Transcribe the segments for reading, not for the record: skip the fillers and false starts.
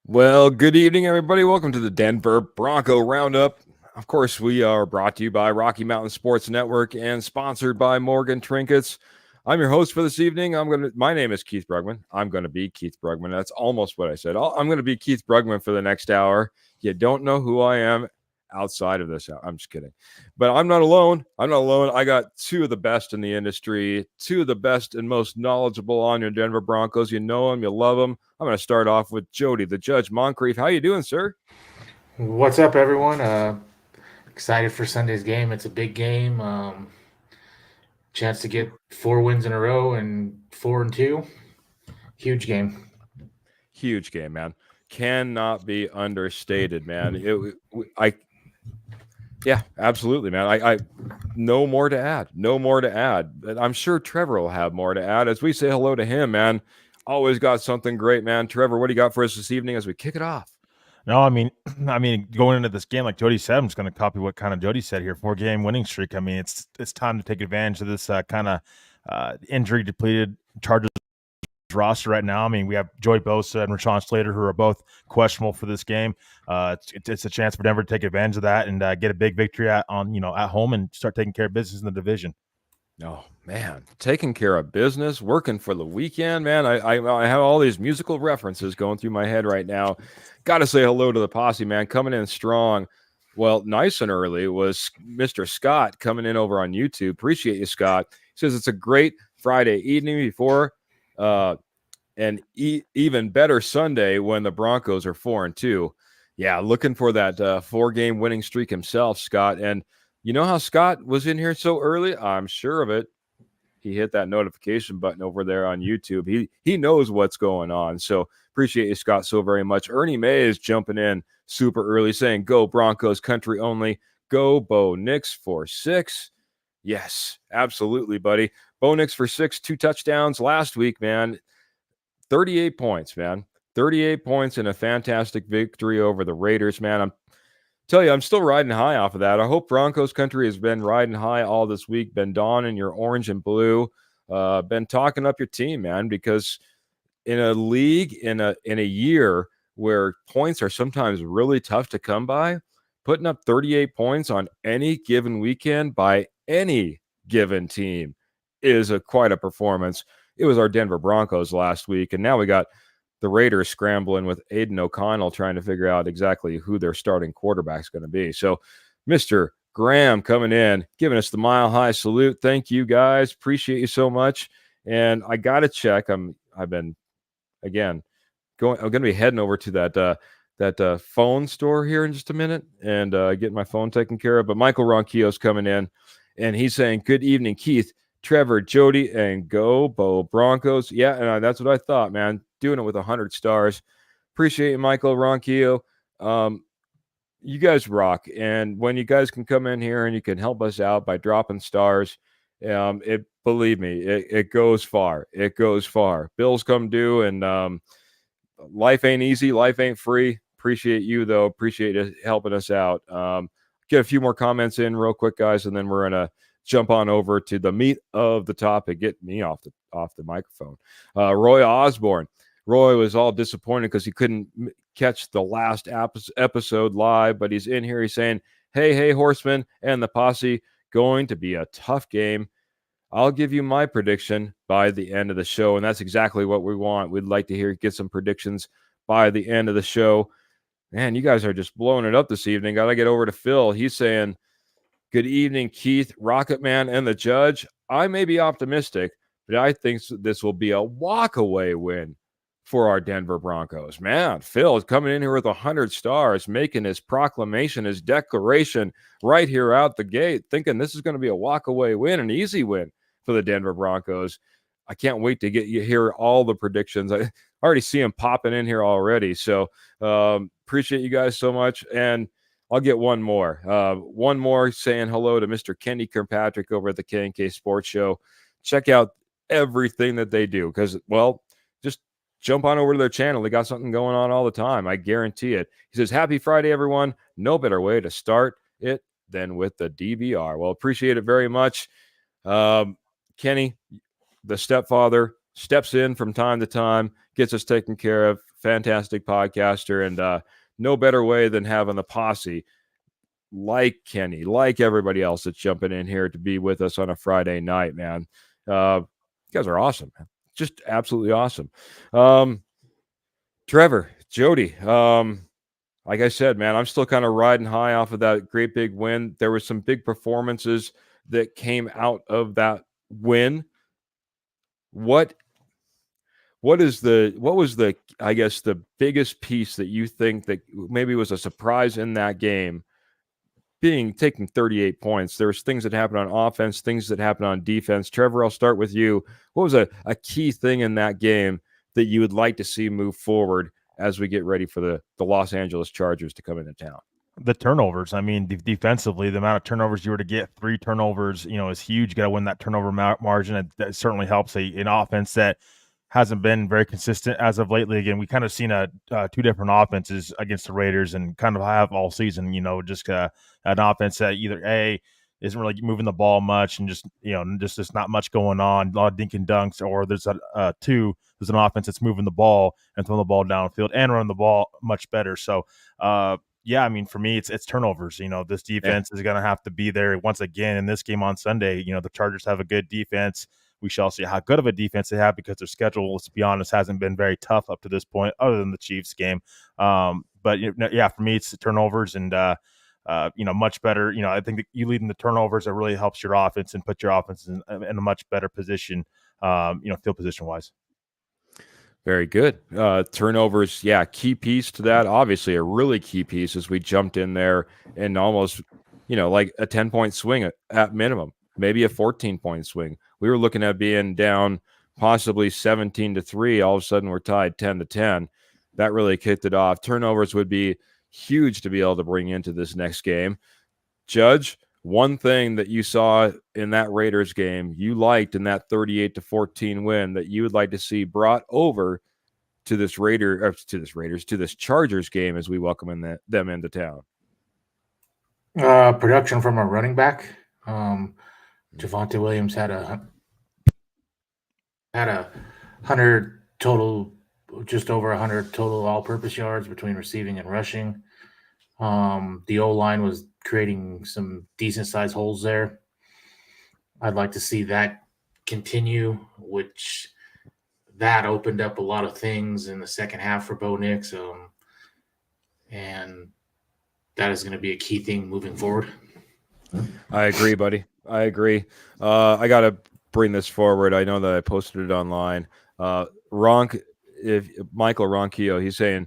Well, good evening, everybody. Welcome to the Denver Bronco Roundup. Of course, we are brought to you by Rocky Mountain Sports Network and sponsored by Morgan Trinkets. I'm your host for this evening. My name is Keith Brugman. I'm going to be Keith Brugman. That's almost what I said. I'm going to be Keith Brugman for the next hour. You don't know who I am outside of this. I'm just kidding. But I'm not alone. I got two of the best in the industry, two of the best and most knowledgeable on your Denver Broncos. You know them, you love them. I'm going to start off with Jody, the Judge Moncrief. How you doing, sir? What's up, everyone? Excited for Sunday's game. It's a big game. Chance to get 4 wins in a row and 4-2. Huge game. Huge game, man. Cannot be understated, man. Yeah, absolutely, man. I no more to add. No more to add. I'm sure Trevor will have more to add as we say hello to him, man. Always got something great, man. Trevor, what do you got for us this evening as we kick it off? No, I mean, going into this game, like Jody said, I'm just going to copy what kind of Jody said here. 4-game winning streak. I mean, it's time to take advantage of this kind of injury depleted Chargers roster right now. I mean, we have Joey Bosa and Rashawn Slater, who are both questionable for this game. It's a chance for Denver to take advantage of that and get a big victory at home and start taking care of business in the division. Oh, man, taking care of business, working for the weekend, man. I have all these musical references going through my head right now. Got to say hello to the posse, man, coming in strong. Well, nice and early was Mr. Scott coming in over on YouTube. Appreciate you, Scott. He says it's a great Friday evening before an even better Sunday when the Broncos are 4-2. Yeah, looking for that 4-game winning streak himself, Scott. And you know how Scott was in here so early? I'm sure of it. He hit that notification button over there on YouTube. He knows what's going on. So appreciate you, Scott, so very much. Ernie May is jumping in super early saying, go Broncos country only. Go Bo Nix for 6. Yes, absolutely, buddy. Bo Nix for 6, 2 touchdowns last week, man. 38 points, man. 38 points in a fantastic victory over the Raiders, man. I'm still riding high off of that. I hope Broncos country has been riding high all this week, been donning your orange and blue, been talking up your team, man, because in a league, in a year where points are sometimes really tough to come by, putting up 38 points on any given weekend by any given team is quite a performance. It was our Denver Broncos last week, and now we got the Raiders scrambling with Aiden O'Connell trying to figure out exactly who their starting quarterback's going to be. So Mr. Graham coming in, giving us the mile-high salute. Thank you, guys. Appreciate you so much. And I got to check. I'm going to be heading over to that phone store here in just a minute and getting my phone taken care of. But Michael Ronquillo's coming in, and he's saying, good evening, Keith, Trevor, Jody, and go Bo Broncos. Yeah, and that's what I thought, man. Doing it with 100 stars. Appreciate you, Michael Ronquillo. You guys rock. And when you guys can come in here and you can help us out by dropping stars, believe me, it goes far. It goes far. Bills come due, and life ain't easy. Life ain't free. Appreciate you, though. Appreciate you helping us out. Get a few more comments in real quick, guys, and then we're going to jump on over to the meat of the topic. Get me off the microphone. Roy Osborne. Roy was all disappointed because he couldn't catch the last episode live, but he's in here. He's saying, hey, Horseman and the posse, going to be a tough game. I'll give you my prediction by the end of the show, and that's exactly what we want. We'd like to get some predictions by the end of the show. Man, you guys are just blowing it up this evening. Got to get over to Phil. He's saying, good evening, Keith, Rocket Man, and the judge. I may be optimistic, but I think this will be a walkaway win for our Denver Broncos. Man, Phil is coming in here with 100 stars, making his proclamation, his declaration right here out the gate, thinking this is going to be a walkaway win, an easy win for the Denver Broncos. I can't wait to get you hear all the predictions. I already see them popping in here already. So appreciate you guys so much. And I'll get one more. One more saying hello to Mr. Kenny Kirkpatrick over at the K&K Sports Show. Check out everything that they do because, well, just jump on over to their channel. They got something going on all the time. I guarantee it. He says, happy Friday, everyone. No better way to start it than with the DVR. Well, appreciate it very much. Kenny, the stepfather, steps in from time to time, gets us taken care of. Fantastic podcaster. And no better way than having the posse like Kenny, like everybody else that's jumping in here to be with us on a Friday night, man. You guys are awesome, man. Just absolutely awesome. Trevor, Jody, like I said, man, I'm still kind of riding high off of that great big win. There were some big performances that came out of that win. What was the I guess the biggest piece that you think that maybe was a surprise in that game, taking 38 points? There's things that happened on offense, things that happened on defense. Trevor, I'll start with you. What was a key thing in that game that you would like to see move forward as we get ready for the Los Angeles Chargers to come into town? The turnovers. I mean, defensively, the amount of turnovers you were to get, 3 turnovers, is huge. You got to win that turnover margin. That certainly helps an offense that hasn't been very consistent as of lately. Again, we kind of seen 2 different offenses against the Raiders and kind of have all season, just an offense that either A, isn't really moving the ball much and just not much going on, a lot of dink and dunks, or there's an offense that's moving the ball and throwing the ball downfield and running the ball much better. So, yeah, I mean, for me, it's turnovers. This defense is going to have to be there once again in this game on Sunday. The Chargers have a good defense. We shall see how good of a defense they have because their schedule, let's be honest, hasn't been very tough up to this point, other than the Chiefs game. But yeah, for me, it's the turnovers and much better. I think that you leading the turnovers, that really helps your offense and put your offense in a much better position. Field position wise. Very good. Turnovers, yeah, key piece to that. Obviously, a really key piece as we jumped in there and almost, like a 10-point swing at minimum, maybe a 14-point swing. We were looking at being down possibly 17-3. All of a sudden, we're tied 10-10. That really kicked it off. Turnovers would be huge to be able to bring into this next game. Judge, one thing that you saw in that Raiders game you liked in that 38-14 win that you would like to see brought over to this Chargers game as we welcome them into town? Production from a running back. Javonte Williams had a 100 total, just over 100 total all-purpose yards between receiving and rushing. The O-line was creating some decent-sized holes there. I'd like to see that continue, which that opened up a lot of things in the second half for Bo Nix, and that is going to be a key thing moving forward. I agree, buddy. I agree. I got to bring this forward. I know that I posted it online. Michael Ronquillo, he's saying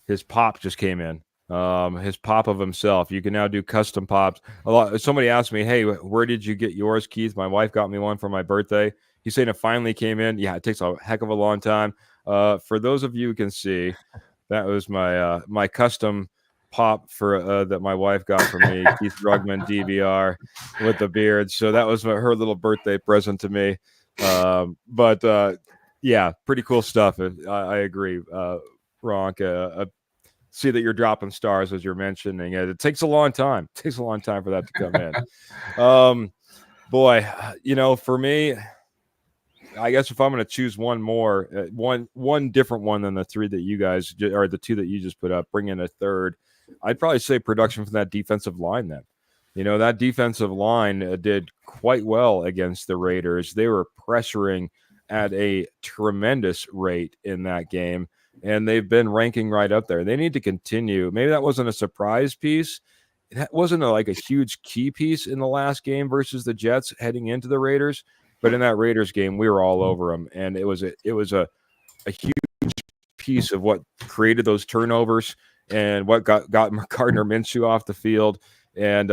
his pop just came in. His pop of himself. You can now do custom pops. Somebody asked me, hey, where did you get yours, Keith? My wife got me one for my birthday. He's saying it finally came in. Yeah, it takes a heck of a long time. For those of you who can see, that was my custom pop for that my wife got for me, Keith Rugman DVR with the beard. So that was her little birthday present to me. But yeah, pretty cool stuff. I agree, Ronk. See that you're dropping stars as you're mentioning. It takes a long time. It takes a long time for that to come in. Boy, for me, I guess if I'm going to choose one more, one different one than the 3 that you guys or the 2 that you just put up, bring in a third, I'd probably say production from that defensive line. Then, that defensive line did quite well against the Raiders. They were pressuring at a tremendous rate in that game. and they've been ranking right up there. They need to continue. Maybe that wasn't a surprise piece. That wasn't like a huge key piece in the last game versus the Jets heading into the Raiders, but in that Raiders game, we were all over them, and it was a huge piece of what created those turnovers and what got Gardner Minshew off the field, and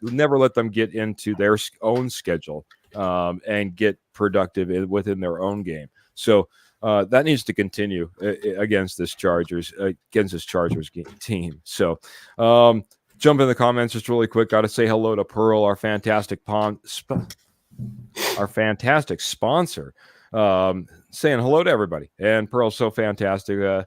never let them get into their own schedule and get productive within their own game. So that needs to continue against this Chargers team. So jump in the comments just really quick. Got to say hello to Pearl, our fantastic sponsor. Saying hello to everybody. And Pearl's so fantastic.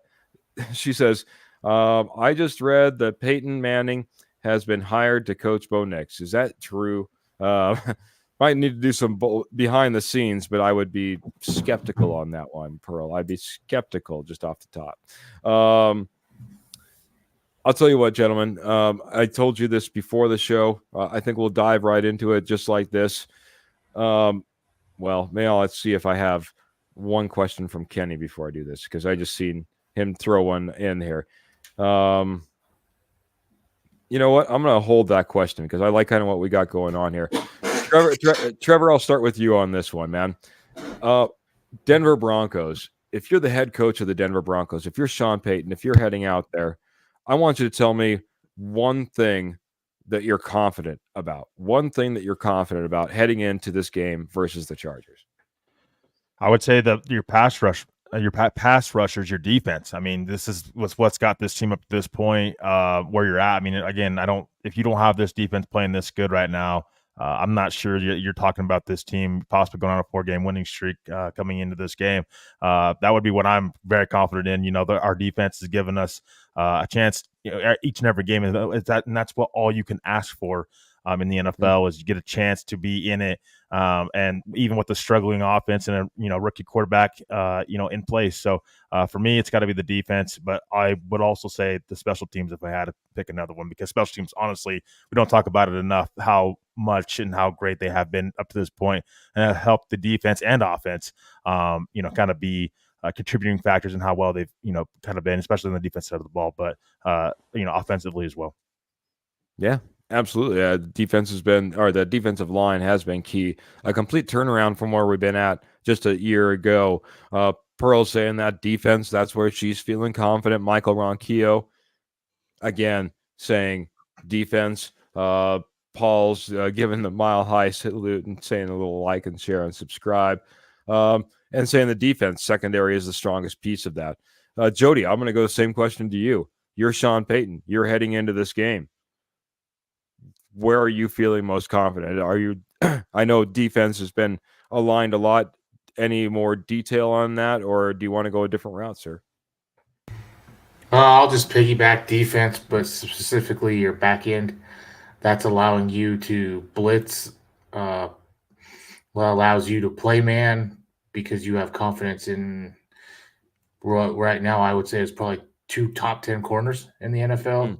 She says, I just read that Peyton Manning has been hired to coach Bo Nix. Is that true? Might need to do some behind the scenes, but I would be skeptical on that one, Pearl. I'd be skeptical just off the top. I'll tell you what, gentlemen. I told you this before the show. I think we'll dive right into it just like this. Well, let's see if I have one question from Kenny before I do this, because I just seen him throw one in here. You know what? I'm going to hold that question because I like kind of what we got going on here. Trevor, I'll start with you on this one, man. Denver Broncos. If you're the head coach of the Denver Broncos, if you're Sean Payton, if you're heading out there, I want you to tell me one thing that you're confident about. One thing that you're confident about heading into this game versus the Chargers. I would say that your pass rushers, your defense. I mean, this is what's got this team up to this point where you're at. I mean, again, if you don't have this defense playing this good right now, I'm not sure you're talking about this team possibly going on a 4-game winning streak coming into this game. That would be what I'm very confident in. You know, our defense has given us a chance, each and every game, and that's what all you can ask for in the NFL is you get a chance to be in it. And even with the struggling offense and a rookie quarterback, in place. So for me, it's got to be the defense, but I would also say the special teams if I had to pick another one, because special teams, honestly, we don't talk about it enough, how much and how great they have been up to this point, and have helped the defense and offense, kind of be contributing factors in how well they've, kind of been, especially on the defense side of the ball, but, offensively as well. Yeah. Absolutely. The defensive line has been key. A complete turnaround from where we've been at just a year ago. Pearl saying that defense, that's where she's feeling confident. Michael Ronquillo, again, saying defense. Paul's giving the mile high salute and saying a little like and share and subscribe. And saying the defense secondary is the strongest piece of that. Jody, I'm going to go the same question to you. You're Sean Payton. You're heading into this game. Where are you feeling most confident? Are you? I know defense has been aligned a lot. Any more detail on that, or do you want to go a different route, sir? I'll just piggyback defense, but specifically your back end. That's allowing you to blitz. Allows you to play man because you have confidence in. Right now, I would say it's probably 2 top 10 corners in the NFL.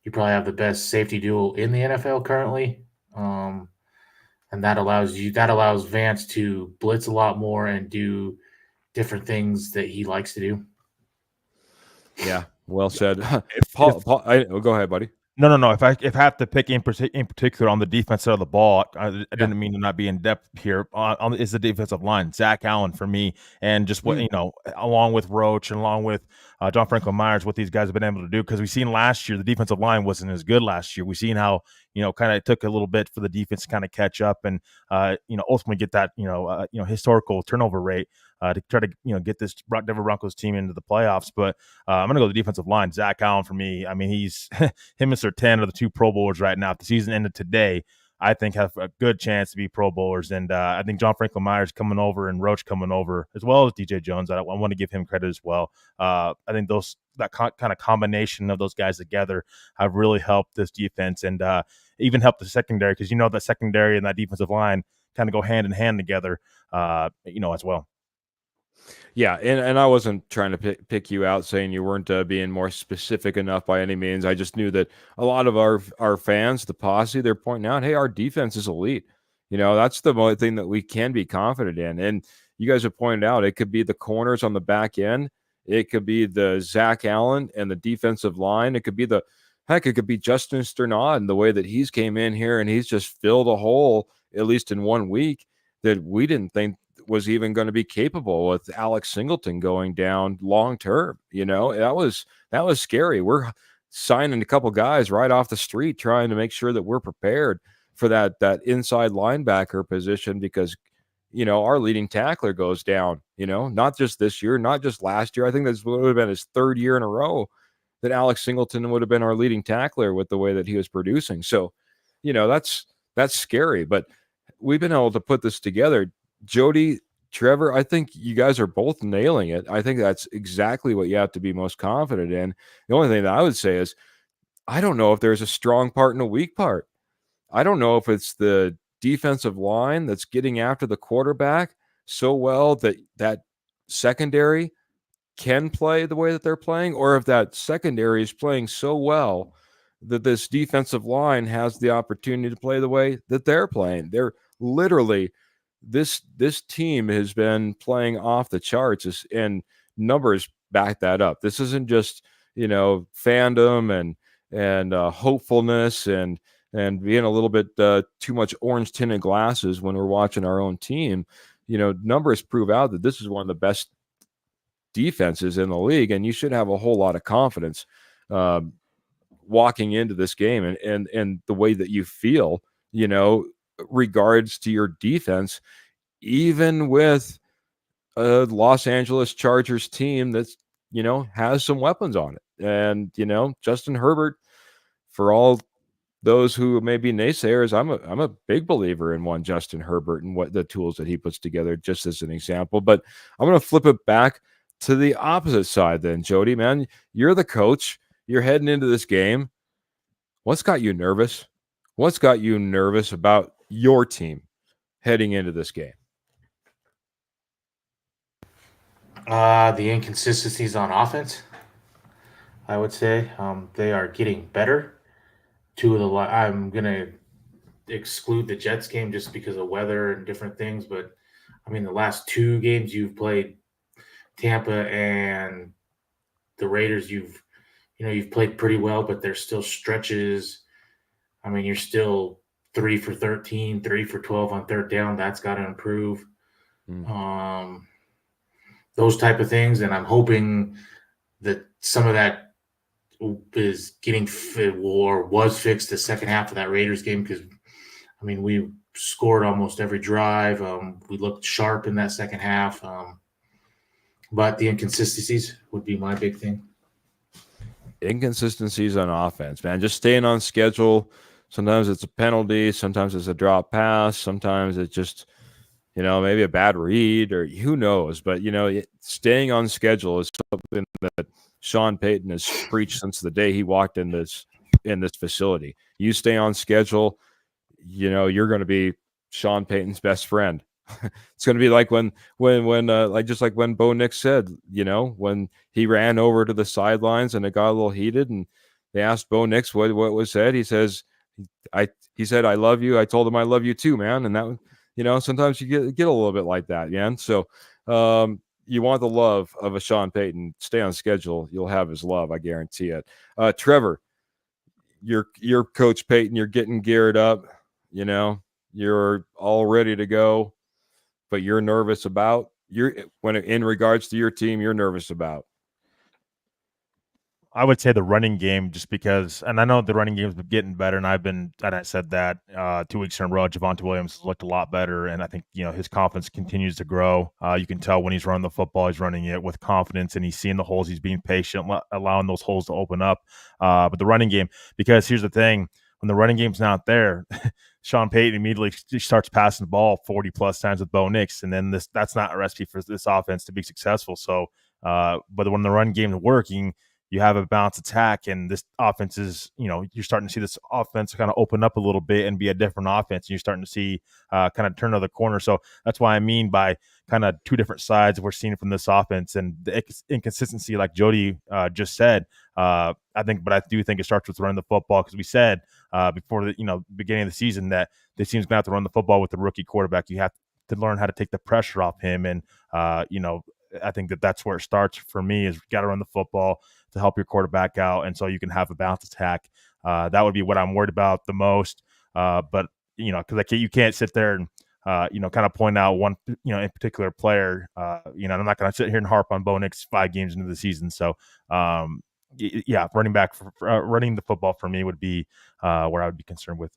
You probably have the best safety duo in the NFL currently. And that allows Vance to blitz a lot more and do different things that he likes to do. Yeah, well said. Paul, go ahead, buddy. No. If I have to pick in particular on the defense side of the ball, I didn't mean to not be in depth here. Is the defensive line, Zach Allen for me, and just what along with Roach and along with John Franklin Myers, what these guys have been able to do. Because we've seen last year the defensive line wasn't as good last year. We've seen how kind of took a little bit for the defense to kind of catch up and ultimately get that historical turnover rate to try to get this Denver Broncos team into the playoffs. But I'm gonna go the defensive line. Zach Allen for me. I mean, he's him and Surtain are the 2 Pro Bowlers right now. If the season ended today, I think have a good chance to be Pro Bowlers. And I think John Franklin Myers coming over and Roach coming over, as well as DJ Jones. I want to give him credit as well. I think that kind of combination of those guys together have really helped this defense and even helped the secondary, because that secondary and that defensive line kind of go hand in hand together, as well. Yeah, and I wasn't trying to pick you out, saying you weren't being more specific enough by any means. I just knew that a lot of our fans, the posse, they're pointing out, hey, our defense is elite. That's the only thing that we can be confident in. And you guys have pointed out, it could be the corners on the back end. It could be the Zach Allen and the defensive line. It could be it could be Justin Sternad and the way that he's came in here and he's just filled a hole, at least in 1 week, that we didn't think was even going to be capable with Alex Singleton going down long term. That was scary. We're signing a couple guys right off the street, trying to make sure that we're prepared for that inside linebacker position, because our leading tackler goes down, not just this year, not just last year. I think this would have been his 3rd year in a row that Alex Singleton would have been our leading tackler with the way that he was producing. So, that's scary, but we've been able to put this together. Jody, Trevor, I think you guys are both nailing it. I think that's exactly what you have to be most confident in. The only thing that I would say is, I don't know if there's a strong part and a weak part. I don't know if it's the defensive line that's getting after the quarterback so well that that secondary can play the way that they're playing, or if that secondary is playing so well that this defensive line has the opportunity to play the way that they're playing. They're literally, this team has been playing off the charts, and numbers back that up. This isn't just fandom and hopefulness and being a little bit too much orange tinted glasses when we're watching our own team. Numbers prove out that this is one of the best defenses in the league, and you should have a whole lot of confidence walking into this game and the way that you feel, regards to your defense, even with a Los Angeles Chargers team that's, has some weapons on it. And, Justin Herbert, for all those who may be naysayers, I'm a big believer in one Justin Herbert and what the tools that he puts together, just as an example. But I'm going to flip it back to the opposite side then. Jody, man, you're the coach. You're heading into this game. What's got you nervous? What's got you nervous about your team heading into this game? The inconsistencies on offense, I would say. They are getting better. I'm going to exclude the Jets game just because of weather and different things. But, the last 2 games you've played, Tampa and the Raiders, you've played pretty well, but there's still stretches. You're still 3 for 13, 3 for 12 on 3rd down. That's got to improve. Those type of things. And I'm hoping that some of that is getting or was fixed the second half of that Raiders game, because, we scored almost every drive. We looked sharp in that second half. But the inconsistencies would be my big thing. Inconsistencies on offense, man. Just staying on schedule. Sometimes it's a penalty. Sometimes it's a drop pass. Sometimes it's just, maybe a bad read, or who knows. But, staying on schedule is something that Sean Payton has preached since the day he walked in this facility. You stay on schedule, you're going to be Sean Payton's best friend. It's going to be like when just like when Bo Nix said, when he ran over to the sidelines and it got a little heated, and they asked Bo Nix what was said. He said, I love you. I told him I love you too, man. And that, sometimes you get a little bit like that, man. So you want the love of a Sean Payton. Stay on schedule. You'll have his love. I guarantee it. Trevor, you're Coach Payton. You're getting geared up. You're all ready to go. But you're nervous about when in regards to your team, you're nervous about. I would say the running game, just because, and I know the running game's been getting better, and I said that 2 weeks in a row. Javonte Williams has looked a lot better, and I think his confidence continues to grow. You can tell when he's running the football, he's running it with confidence, and he's seeing the holes. He's being patient, allowing those holes to open up. But the running game, because here's the thing: when the running game's not there, Sean Payton immediately starts passing the ball 40 plus times with Bo Nix, and then that's not a recipe for this offense to be successful. So, but when the run game is working, you have a balanced attack, and this offense is, you're starting to see this offense kind of open up a little bit and be a different offense. And you're starting to see kind of turn the corner. So that's why I mean by kind of 2 different sides we're seeing from this offense, and the inconsistency, like Jody just said. But I do think it starts with running the football, because we said before the beginning of the season that this team's going to have to run the football with the rookie quarterback. You have to learn how to take the pressure off him. And I think that's where it starts for me is you got to run the football to help your quarterback out, and so you can have a balanced attack. That would be what I'm worried about the most. But because you can't sit there and kind of point out one in particular player. I'm not going to sit here and harp on Bo Nix 5 games into the season. So running back running the football for me would be where I would be concerned with.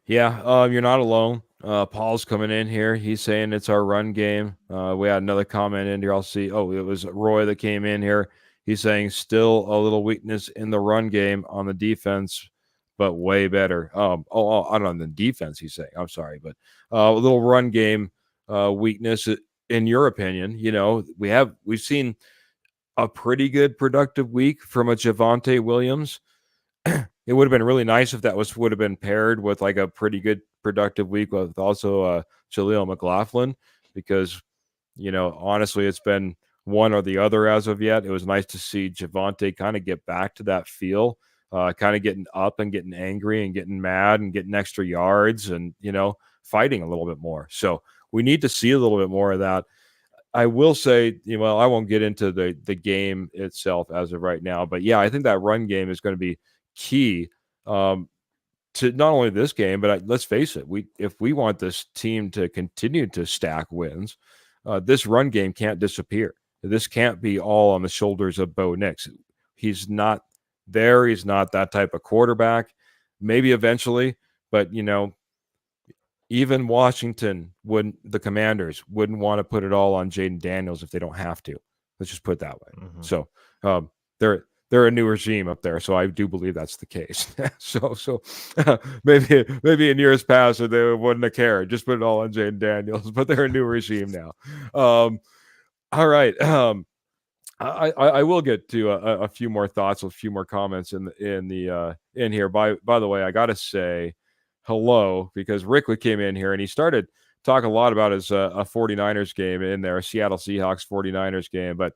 Yeah, you're not alone. Paul's coming in here. He's saying it's our run game. We had another comment in here. I'll see. Oh, it was Roy that came in here. He's saying still a little weakness in the run game on the defense, but way better. I don't know on the defense. He's saying. I'm sorry, but a little run game weakness in your opinion. We've seen a pretty good productive week from a Javonte Williams. It would have been really nice if that would have been paired with like a pretty good productive week with also Jaleel McLaughlin, because honestly it's been one or the other as of yet. It was nice to see Javonte kind of get back to that feel, kind of getting up and getting angry and getting mad and getting extra yards and fighting a little bit more. So we need to see a little bit more of that. I will say, I won't get into the game itself as of right now, but yeah, I think that run game is going to be key to not only this game, but let's face it, if we want this team to continue to stack wins, this run game can't disappear. This can't be all on the shoulders of Bo Nix. He's not there. He's not that type of quarterback. Maybe eventually, but even Washington the Commanders wouldn't want to put it all on Jaden Daniels if they don't have to. Let's just put it that way. Mm-hmm. So they're a new regime up there, so I do believe that's the case. so maybe in years past they wouldn't have cared. Just put it all on Jaden Daniels, but they're a new regime now. All right. I will get to a few more thoughts, a few more comments in here. By the way, I gotta say hello, because Rick came in here and he started talking a lot about his a 49ers game in there, a Seattle Seahawks 49ers game. But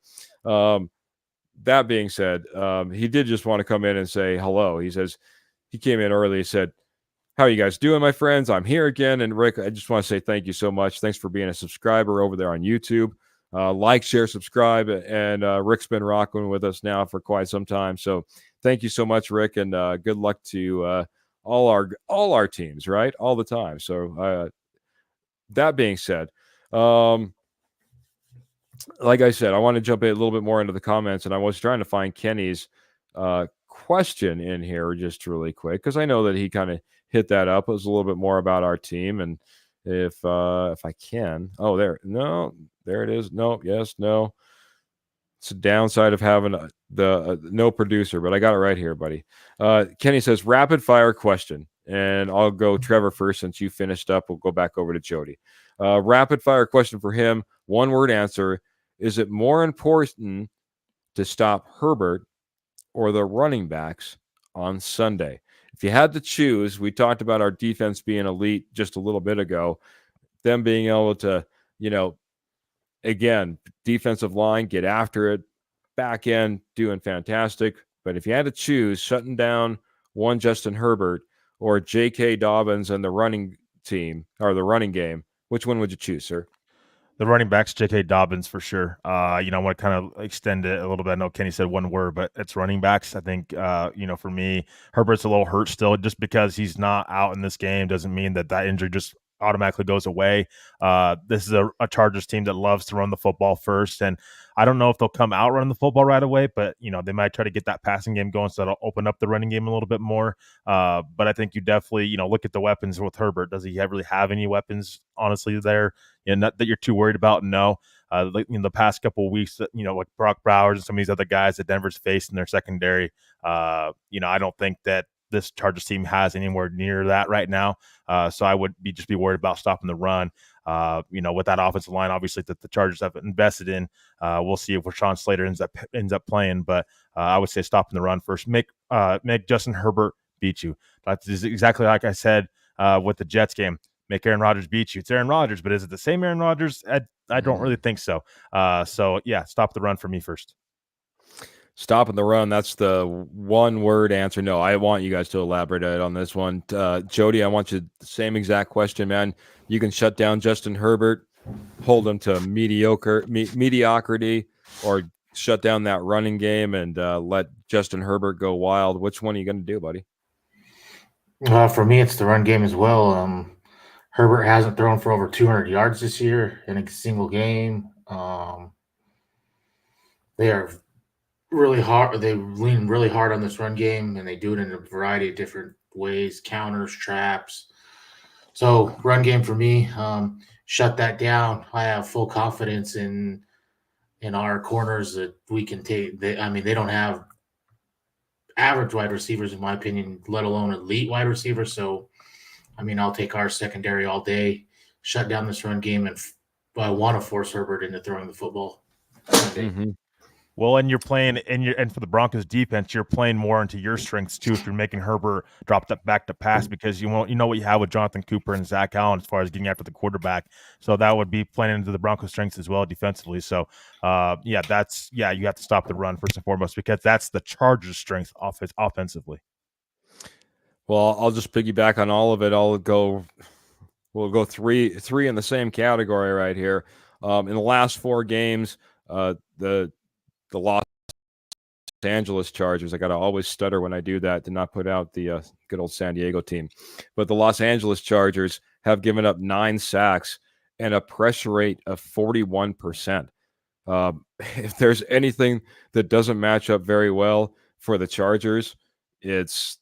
that being said, he did just want to come in and say hello. He says he came in early. He said, "How are you guys doing, my friends? I'm here again." And Rick, I just want to say thank you so much. Thanks for being a subscriber over there on YouTube. Like, share, subscribe. And Rick's been rocking with us now for quite some time. So thank you so much, Rick. And good luck to all our teams, right? All the time. So that being said, like I said, I want to jump a little bit more into the comments, and I was trying to find Kenny's question in here just really quick, because I know that he kind of hit that up. It was a little bit more about our team, and if I can, there it is. No, yes, no. It's a downside of having the no producer, but I got it right here, buddy. Kenny says rapid fire question, and I'll go Trevor first since you finished up. We'll go back over to Jody. Rapid fire question for him. 1-word answer. Is it more important to stop Herbert or the running backs on Sunday? If you had to choose, we talked about our defense being elite just a little bit ago, them being able to, again, defensive line, get after it, back end doing fantastic. But if you had to choose shutting down one Justin Herbert or J.K. Dobbins and the running team or the running game, which one would you choose, sir? The running backs, J.K. Dobbins for sure. I want to kind of extend it a little bit. I know Kenny said 1 word, but it's running backs. I think, for me, Herbert's a little hurt still. Just because he's not out in this game doesn't mean that injury just automatically goes away. This is a Chargers team that loves to run the football first, and I don't know if they'll come out running the football right away, but they might try to get that passing game going, so that'll open up the running game a little bit more. But I think you definitely look at the weapons with Herbert. Does he really have any weapons honestly there? Not that you're too worried about. No. The past couple of weeks, like Brock Bowers and some of these other guys that Denver's faced in their secondary, I don't think that this Chargers team has anywhere near that right now. So I would just be worried about stopping the run. With that offensive line, obviously, that the Chargers have invested in. We'll see if Rashawn Slater ends up playing, but I would say stopping the run first. Make Justin Herbert beat you. That's exactly like I said with the Jets game. Make Aaron Rodgers beat you. It's Aaron Rodgers, but is it the same Aaron Rodgers? I don't really think so. So yeah, stop the run for me first. Stopping the run, that's the 1-word answer. No, I want you guys to elaborate on this one. Jody, I want you the same exact question, man. You can shut down Justin Herbert, hold him to mediocrity, or shut down that running game and let Justin Herbert go wild. Which one are you going to do, buddy? For me, it's the run game as well. Herbert hasn't thrown for over 200 yards this year in a single game. They are really hard. They lean really hard on this run game, and they do it in a variety of different ways: counters, traps. So, run game for me. Shut that down. I have full confidence in our corners that we can take. They don't have average wide receivers, in my opinion, let alone elite wide receivers. So, I'll take our secondary all day, shut down this run game, and I want to force Herbert into throwing the football. Mm-hmm. Well, and you're playing, and for the Broncos defense, you're playing more into your strengths too. If you're making Herbert drop that back to pass, because you know what you have with Jonathan Cooper and Zach Allen as far as getting after the quarterback. So that would be playing into the Broncos' strengths as well defensively. So, you have to stop the run first and foremost, because that's the Chargers' strength offensively. Well, I'll just piggyback on all of it. We'll go three in the same category right here. In the last 4 games, the Los Angeles Chargers, I got to always stutter when I do that to not put out the good old San Diego team. But the Los Angeles Chargers have given up 9 sacks and a pressure rate of 41%. If there's anything that doesn't match up very well for the Chargers, it's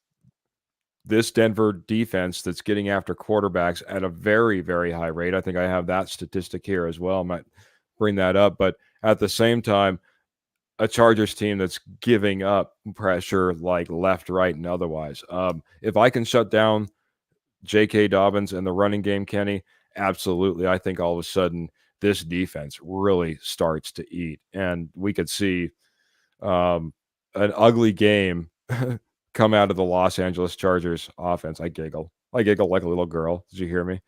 this Denver defense that's getting after quarterbacks at a very, very high rate. I think I have that statistic here as well. I might bring that up. But at the same time, a Chargers team that's giving up pressure like left, right, and otherwise. If I can shut down J.K. Dobbins and the running game, Kenny, absolutely. I think all of a sudden this defense really starts to eat. And we could see an ugly game come out of the Los Angeles Chargers offense. I giggle like a little girl. Did you hear me?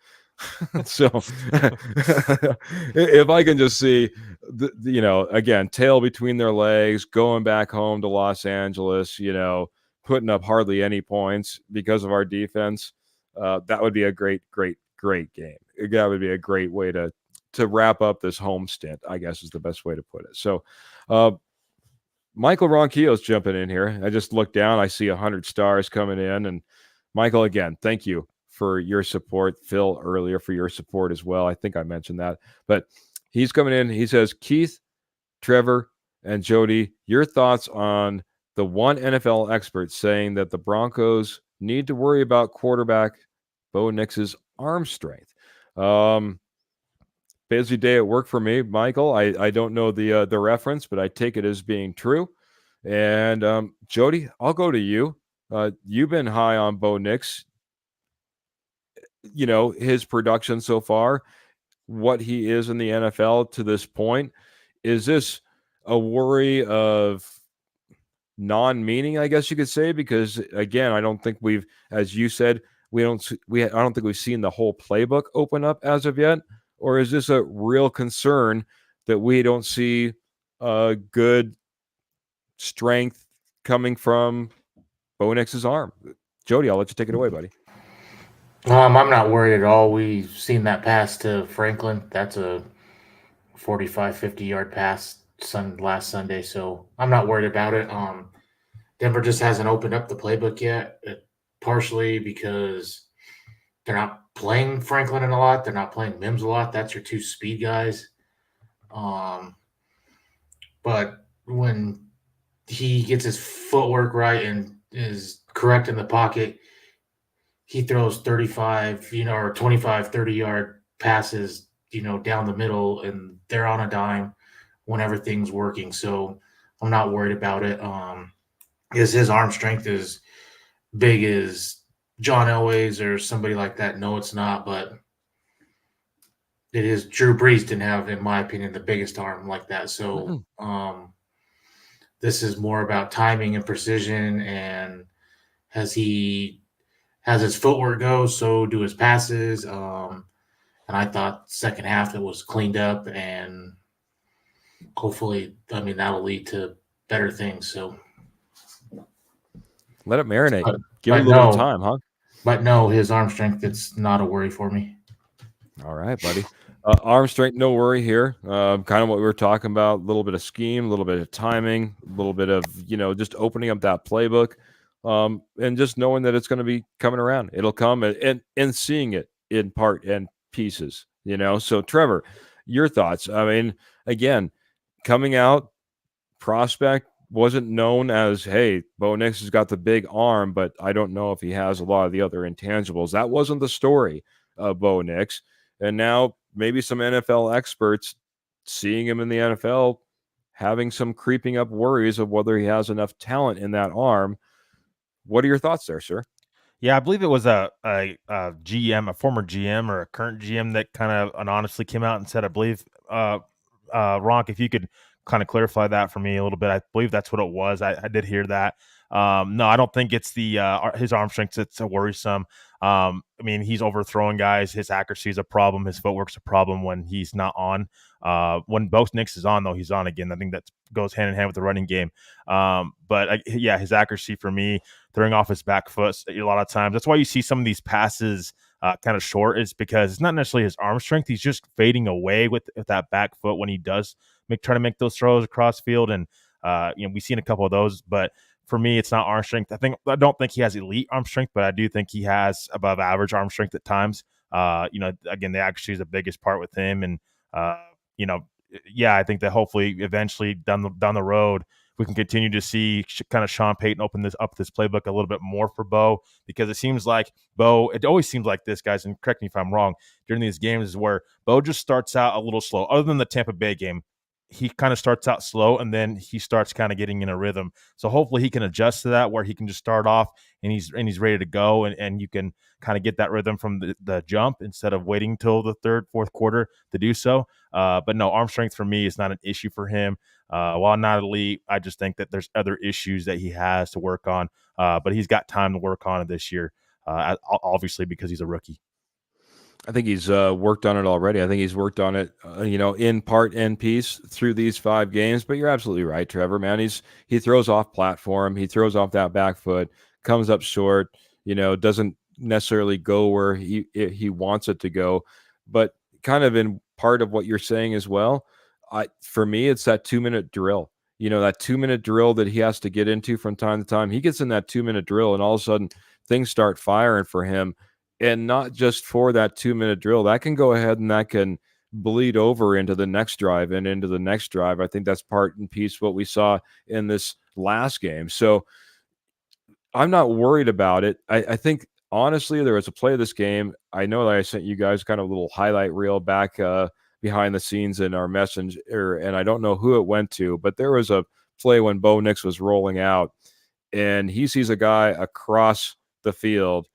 So if I can just see, again, tail between their legs, going back home to Los Angeles, putting up hardly any points because of our defense, that would be a great game. That would be a great way to wrap up this home stint, I guess is the best way to put it. So, Michael Ronquillo's jumping in here. I just looked down. I see 100 stars coming in. And Michael, again, thank you for your support. Phil, earlier, for your support as well. I think I mentioned that. But he's coming in. He says, Keith, Trevor, and Jody, your thoughts on the one NFL expert saying that the Broncos need to worry about quarterback Bo Nix's arm strength. Busy day at work for me, Michael. I don't know the reference, but I take it as being true. And Jody, I'll go to you. You've been high on Bo Nix. His production so far, what he is in the NFL to this point. Is this a worry of non-meaning, I guess you could say? Because again, I don't think we've, as you said, I don't think we've seen the whole playbook open up as of yet. Or is this a real concern that we don't see good strength coming from Bo Nix's arm? Jody, I'll let you take it away, buddy. I'm not worried at all. We've seen that pass to Franklin. That's a 45, 50-yard pass last Sunday, so I'm not worried about it. Denver just hasn't opened up the playbook yet, partially because they're not playing Franklin a lot. They're not playing Mims a lot. That's your 2 speed guys. But when he gets his footwork right and is correct in the pocket, he throws 35, or 25, 30-yard passes, down the middle, and they're on a dime when everything's working. So I'm not worried about it. Is his arm strength as big as John Elway's or somebody like that? No, it's not, but it is. Drew Brees didn't have, in my opinion, the biggest arm like that. So this is more about timing and precision, and as his footwork goes, so do his passes. And I thought second half it was cleaned up, and hopefully, that'll lead to better things. So let it marinate. Give it a little time, huh? But no, his arm strength, it's not a worry for me. All right, buddy. Arm strength, no worry here. Kind of what we were talking about, a little bit of scheme, a little bit of timing, a little bit of, just opening up that playbook, and just knowing that it's going to be coming around. It'll come and seeing it in part and pieces, So, Trevor, your thoughts. I mean, again, coming out, prospect wasn't known as, hey, Bo Nix has got the big arm, but I don't know if he has a lot of the other intangibles. That wasn't the story of Bo Nix. And now maybe some NFL experts seeing him in the NFL having some creeping up worries of whether he has enough talent in that arm. What are your thoughts there, sir? Yeah, I believe it was GM, a former GM or a current GM that kind of honestly came out and said, I believe, Ronk, if you could kind of clarify that for me a little bit. I believe that's what it was. I did hear that. No, I don't think it's his arm strength that's worrisome. I mean, he's overthrowing guys. His accuracy is a problem. His footwork's a problem when he's not on. When Bo Nix is on, though, he's on again. I think that goes hand in hand with the running game. But his accuracy for me, throwing off his back foot a lot of times. That's why you see some of these passes kind of short, is because it's not necessarily his arm strength. He's just fading away with that back foot when he does try to make those throws across field. And, we've seen a couple of those, but for me, it's not arm strength. I don't think he has elite arm strength, but I do think he has above average arm strength at times. Again, the accuracy is the biggest part with him. And, I think that hopefully eventually down the road, we can continue to see kind of Sean Payton open this playbook a little bit more for Bo, because it seems like it always seems like this, guys, and correct me if I'm wrong, during these games is where Bo just starts out a little slow. Other than the Tampa Bay game, he kind of starts out slow and then he starts kind of getting in a rhythm. So hopefully he can adjust to that, where he can just start off and he's ready to go, and you can kind of get that rhythm from the jump instead of waiting till the third, fourth quarter to do so. But no, arm strength for me is not an issue for him. While not elite, I just think that there's other issues that he has to work on. But he's got time to work on it this year, obviously because he's a rookie. I think he's worked on it already. I think he's worked on it, in part and piece through these 5 games. But you're absolutely right, Trevor. Man, he throws off platform. He throws off that back foot, comes up short. Doesn't necessarily go where he wants it to go. But kind of in part of what you're saying as well, for me, it's that 2-minute drill. That 2-minute drill that he has to get into from time to time. He gets in that 2-minute drill, and all of a sudden things start firing for him. And not just for that 2-minute drill, that can go ahead and that can bleed over into the next drive and into the next drive. I think that's part and piece what we saw in this last game. So I'm not worried about it. I think honestly, there was a play of this game. I know that I sent you guys kind of a little highlight reel back behind the scenes in our messenger, and I don't know who it went to, but there was a play when Bo Nix was rolling out, and he sees a guy across the field.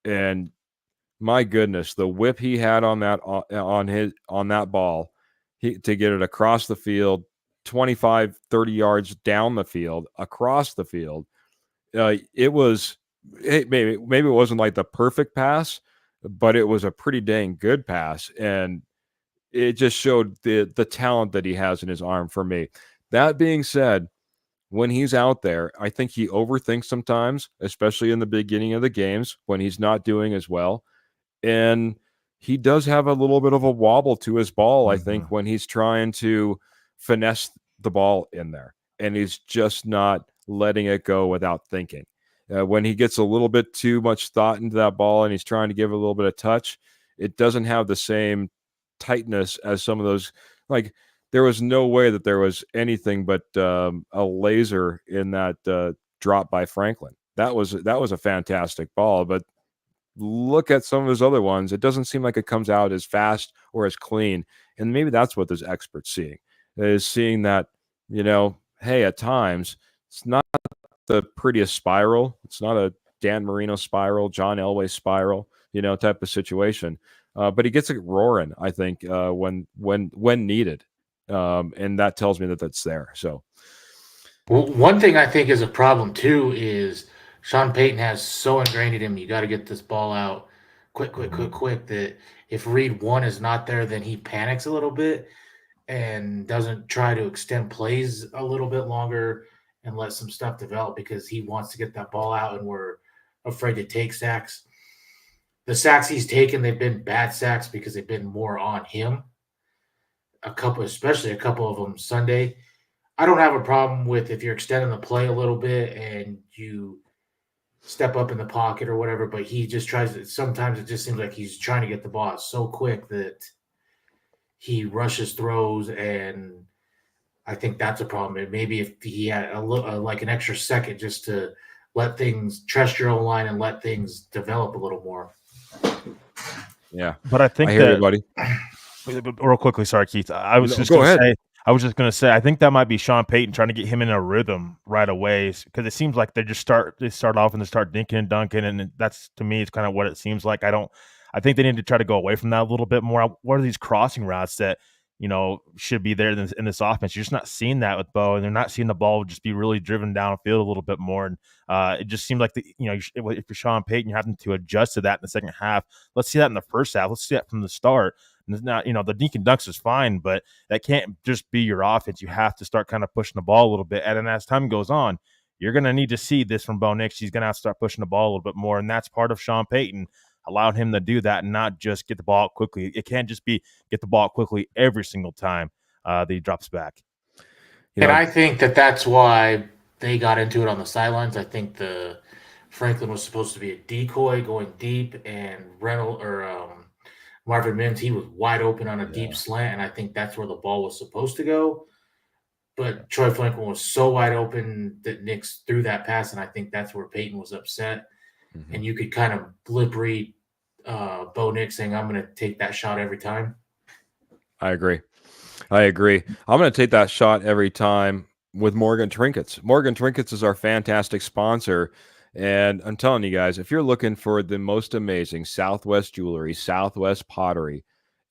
And my goodness, the whip he had on that ball, to get it across the field, 25, 30 yards down the field, across the field. Maybe it wasn't like the perfect pass, but it was a pretty dang good pass, and it just showed the talent that he has in his arm for me. That being said, when he's out there, I think he overthinks sometimes, especially in the beginning of the games when he's not doing as well. And he does have a little bit of a wobble to his ball, I think, when he's trying to finesse the ball in there. And he's just not letting it go without thinking. When he gets a little bit too much thought into that ball and he's trying to give it a little bit of touch, it doesn't have the same tightness as some of those. Like, there was no way that there was anything but a laser in that drop by Franklin. That was a fantastic ball, but look at some of his other ones. It doesn't seem like it comes out as fast or as clean. And maybe that's what those experts seeing that, hey, at times it's not the prettiest spiral. It's not a Dan Marino spiral, John Elway spiral, type of situation. But he gets it roaring, I think, when needed. And that tells me that that's there. So, Well, one thing I think is a problem too is Sean Payton has so ingrained in him, you got to get this ball out quick, that if read 1 is not there, then he panics a little bit and doesn't try to extend plays a little bit longer and let some stuff develop because he wants to get that ball out and we're afraid to take sacks. the sacks he's taken, they've been bad sacks because they've been more on him. Especially a couple of them Sunday. I don't have a problem with if you're extending the play a little bit and you step up in the pocket or whatever, but he just tries to, sometimes it just seems like he's trying to get the ball so quick that he rushes throws, and I think that's a problem. And maybe if he had a little, like an extra second just to let things trust your own line and let things develop a little more. Yeah. But I think I hear you, buddy. Real quickly, sorry, Keith. I was just go going to ahead. say, I think that might be Sean Payton trying to get him in a rhythm right away, because it seems like they start off and they start dinking and dunking, and that's, to me, it's kind of what it seems like. I think they need to try to go away from that a little bit more. What are these crossing routes that should be there in this offense? You're just not seeing that with Bo, and they're not seeing the ball just be really driven downfield a little bit more. And it just seemed like if you're Sean Payton, you're having to adjust to that in the second half. Let's see that in the first half. Let's see that from the start. And now, the dink and dunks is fine, but that can't just be your offense. You have to start kind of pushing the ball a little bit. And then as time goes on, you're going to need to see this from Bo Nix. He's going to have to start pushing the ball a little bit more. And that's part of Sean Payton allowed him to do that and not just get the ball out quickly. It can't just be get the ball out quickly every single time that he drops back. I think that's why they got into it on the sidelines. I think the Franklin was supposed to be a decoy going deep, and Marvin Mims, he was wide open on a deep slant, and I think that's where the ball was supposed to go. But Troy Franklin was so wide open that Nix threw that pass, and I think that's where Peyton was upset. Mm-hmm. And you could kind of lip read Bo Nix saying, I'm going to take that shot every time. I agree. I'm going to take that shot every time with Morgan Trinkets. Morgan Trinkets is our fantastic sponsor. And I'm telling you guys, if you're looking for the most amazing Southwest jewelry, Southwest pottery,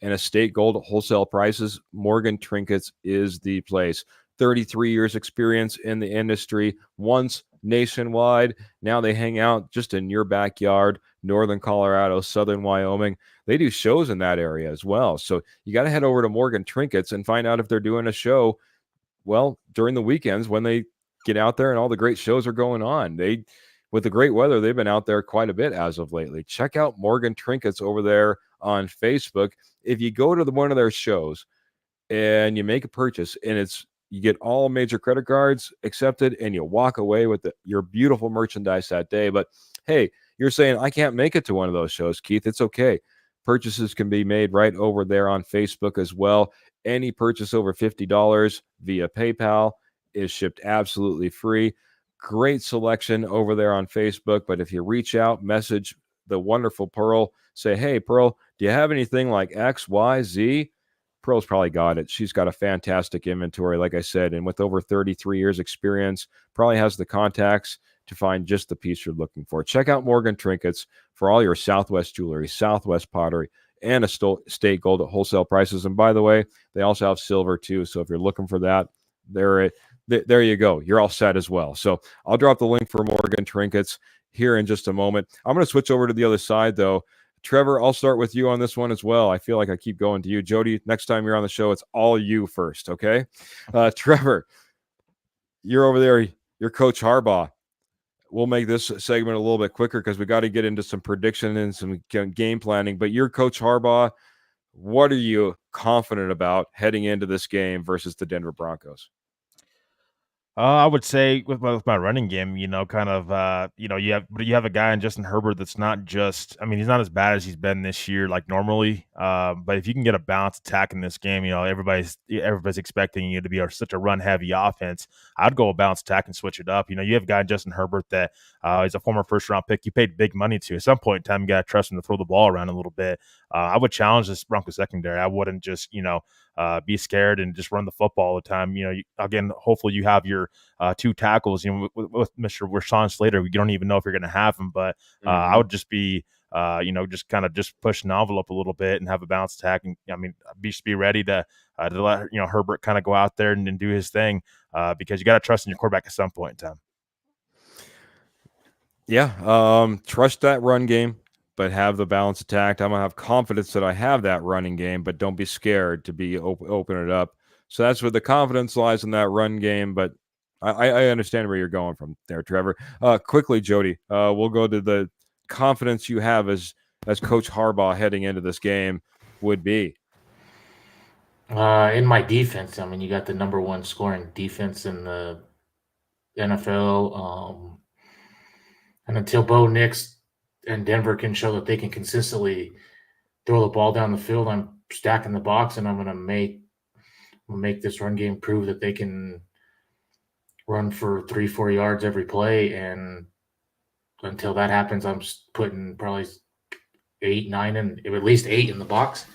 and estate gold wholesale prices, Morgan Trinkets is the place. 33 years experience in the industry, once nationwide. Now they hang out just in your backyard, northern Colorado, southern Wyoming. They do shows in that area as well. So you got to head over to Morgan Trinkets and find out if they're doing a show, well, during the weekends when they get out there and all the great shows are going on. With the great weather, they've been out there quite a bit as of lately. Check out Morgan Trinkets over there on Facebook. If you go to one of their shows and you make a purchase and you get all major credit cards accepted and you walk away with your beautiful merchandise that day. But hey, you're saying, I can't make it to one of those shows, Keith. It's okay. Purchases can be made right over there on Facebook as well. Any purchase over $50 via PayPal is shipped absolutely free. Great selection over there on Facebook. But if you reach out, message the wonderful Pearl, say, hey, Pearl, do you have anything like X, Y, Z? Pearl's probably got it. She's got a fantastic inventory, like I said, and with over 33 years experience, probably has the contacts to find just the piece you're looking for. Check out Morgan Trinkets for all your Southwest jewelry, Southwest pottery, and estate gold at wholesale prices. And by the way, they also have silver too. So if you're looking for that, there you go. You're all set as well. So I'll drop the link for Morgan Trinkets here in just a moment. I'm going to switch over to the other side, though. Trevor, I'll start with you on this one as well. I feel like I keep going to you. Jody, next time you're on the show, it's all you first, okay? Trevor, you're over there. You're Coach Harbaugh. We'll make this segment a little bit quicker because we got to get into some prediction and some game planning. But you're Coach Harbaugh. What are you confident about heading into this game versus the Denver Broncos? I would say with my running game, you have a guy in Justin Herbert that's not just, I mean, he's not as bad as he's been this year, like normally. But if you can get a balanced attack in this game, everybody's expecting you to be such a run heavy offense. I'd go a balanced attack and switch it up. You have a guy in Justin Herbert that is a former first round pick. You paid big money to. At some point in time, you got to trust him to throw the ball around a little bit. I would challenge this Broncos secondary. I wouldn't just, be scared and just run the football all the time. Again, hopefully you have your two tackles. With Mr. Rashawn Slater, you don't even know if you're going to have him. But I would just be, just push an envelope a little bit and have a balanced attack. And be ready to let Herbert kind of go out there and do his thing because you got to trust in your quarterback at some point in time. Yeah, trust that run game, but have the balanced attack. I'm going to have confidence that I have that running game, but don't be scared to be open it up. So that's where the confidence lies in that run game, but I understand where you're going from there, Trevor. Quickly, Jody, we'll go to the confidence you have as as Coach Harbaugh heading into this game would be? In my defense, I mean, you got the number one scoring defense in the NFL. And until Bo Nix and Denver can show that they can consistently throw the ball down the field, I'm stacking the box, and I'm going to make this run game prove that they can run for 3-4 yards every play. And until that happens, I'm putting probably 8, 9, and at least 8 in the box,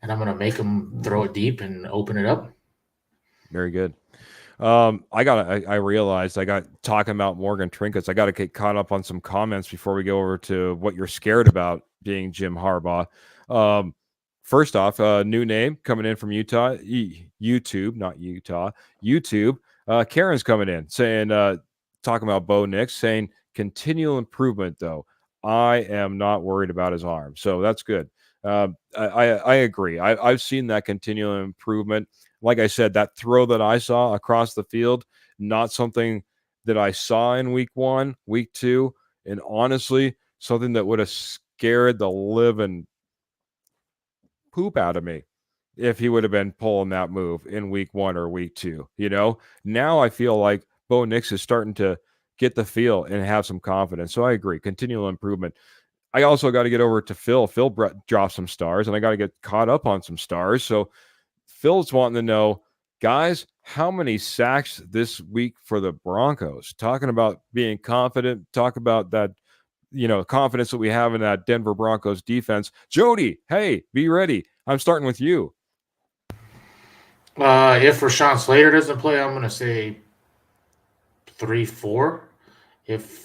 and I'm going to make them throw it deep and open it up. Very good. I realized I got talking about Morgan Trinkets. I got to get caught up on some comments before we go over to what you're scared about being Jim Harbaugh. First off, new name coming in from Utah, YouTube, not Utah, YouTube. Karen's coming in saying, talking about Bo Nix, saying continual improvement though. I am not worried about his arm, so that's good. I agree. I've seen that continual improvement. Like I said, that throw that I saw across the field, not something that I saw in week 1, week 2, and honestly, something that would have scared the living poop out of me if he would have been pulling that move in week 1 or week 2. Now I feel like Bo Nix is starting to get the feel and have some confidence. So I agree, continual improvement. I also got to get over to Phil. Phil dropped some stars, and I got to get caught up on some stars. So Phil's wanting to know, guys, how many sacks this week for the Broncos? Talking about being confident, talk about that, confidence that we have in that Denver Broncos defense. Jody, hey, be ready. I'm starting with you. If Rashawn Slater doesn't play, I'm going to say 3-4.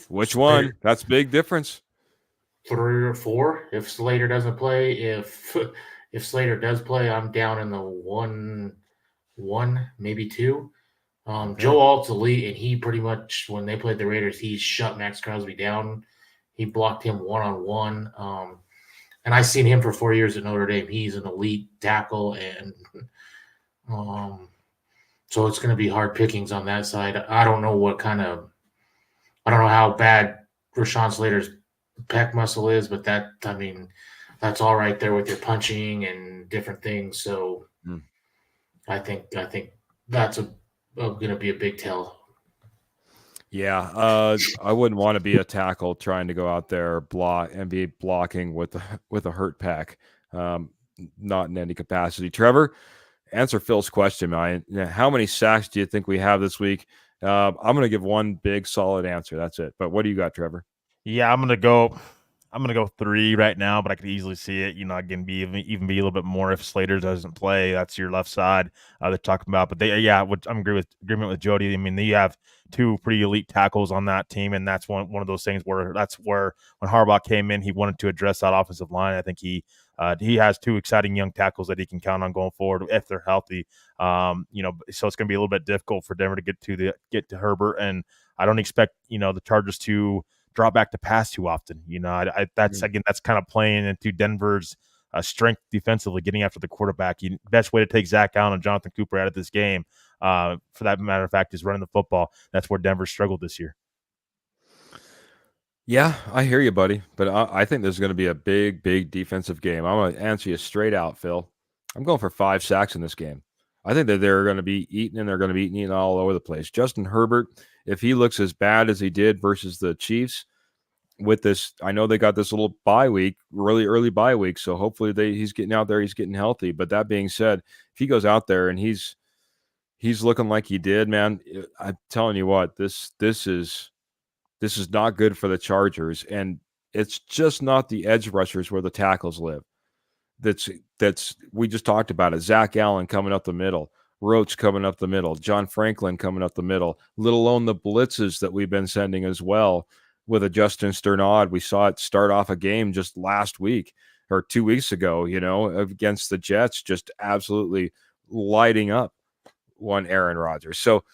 Which one? That's big difference. 3 or 4. If Slater doesn't play, if Slater does play, I'm down in the 1, maybe 2. Joe Alt's elite, and he pretty much, when they played the Raiders, he shut Max Crosby down. He blocked him one-on-one. And I've seen him for 4 years at Notre Dame. He's an elite tackle, and so it's going to be hard pickings on that side. I don't know how bad Rashawn Slater's pec muscle is, but that's all right there with your punching and different things. So I think that's going to be a big tell. Yeah, I wouldn't want to be a tackle trying to go out there be blocking with a hurt pack, not in any capacity. Trevor, answer Phil's question, man. How many sacks do you think we have this week? I'm going to give one big solid answer. That's it. But what do you got, Trevor? Yeah, I'm gonna go 3 right now, but I could easily see it. Again, even be a little bit more if Slater doesn't play. That's your left side they're talking about. But I'm agreement with Jody. I mean, they have 2 pretty elite tackles on that team, and that's one of those things where when Harbaugh came in, he wanted to address that offensive line. I think he has 2 exciting young tackles that he can count on going forward if they're healthy. So it's going to be a little bit difficult for Denver to get to Herbert, and I don't expect the Chargers to drop back to pass too often. That's kind of playing into Denver's strength defensively, getting after the quarterback. Best way to take Zach Allen and Jonathan Cooper out of this game, for that matter of fact, is running the football. That's where Denver struggled this year. Yeah, I hear you, buddy. But I think there's going to be a big, big defensive game. I'm going to answer you straight out, Phil. I'm going for 5 sacks in this game. I think that they're going to be eaten, and they're going to be eaten all over the place. Justin Herbert, if he looks as bad as he did versus the Chiefs with this, I know they got this little bye week, really early bye week, so hopefully he's getting out there, he's getting healthy. But that being said, if he goes out there and he's looking like he did, man, I'm telling you what, this is not good for the Chargers, and it's just not the edge rushers where the tackles live. That's we just talked about it. Zach Allen coming up the middle, Roach coming up the middle, John Franklin coming up the middle, let alone the blitzes that we've been sending as well with a Justin Sternad. We saw it start off a game just last week or 2 weeks ago, against the Jets, just absolutely lighting up one Aaron Rodgers. So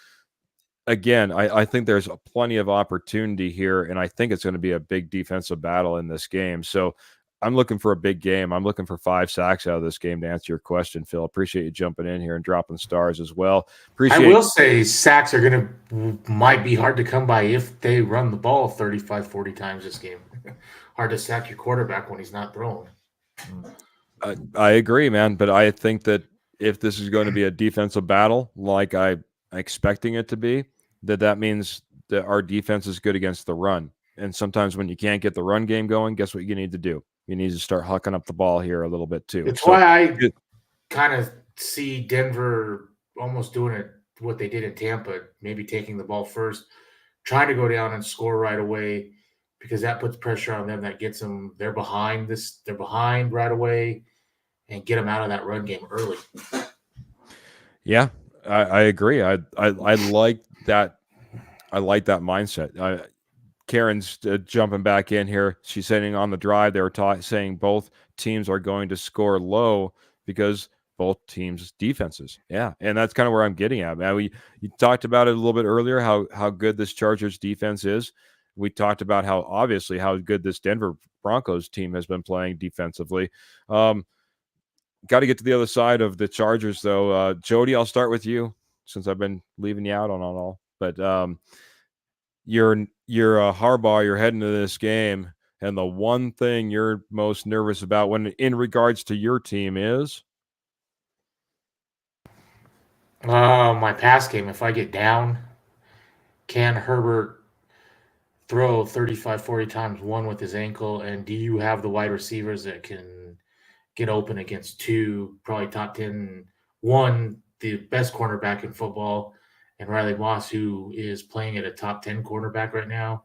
again, I think there's plenty of opportunity here, and I think it's going to be a big defensive battle in this game. So I'm looking for a big game. I'm looking for 5 sacks out of this game, to answer your question, Phil. Appreciate you jumping in here and dropping stars as well. I will say sacks might be hard to come by if they run the ball 35, 40 times this game. hard to sack your quarterback when he's not throwing. I agree, man. But I think that if this is going to be a defensive battle, like I'm expecting it to be, that means that our defense is good against the run. And sometimes when you can't get the run game going, guess what you need to do? You need to start hucking up the ball here a little bit too. It's So why I kind of see Denver almost doing it what they did in Tampa, maybe taking the ball first, trying to go down and score right away, because that puts pressure on them. That gets them. They're behind right away, and get them out of that run game early. yeah, I agree. I like that. I like that mindset. Karen's jumping back in here. She's saying on the drive they were saying both teams are going to score low because both teams' defenses. Yeah, and that's kind of where I'm getting at, man. You talked about it a little bit earlier how good this Chargers defense is. We talked about how good this Denver Broncos team has been playing defensively. Got to get to the other side of the Chargers, though. Jody, I'll start with you since I've been leaving you out on all. But you're Harbaugh. You're heading to this game, and the one thing you're most nervous about when in regards to your team is my pass game. If I get down, can Herbert throw 35, 40 times, one with his ankle? And do you have the wide receivers that can get open against two, probably top 10, one, the best cornerback in football, and Riley Moss, who is playing at a top 10 cornerback right now,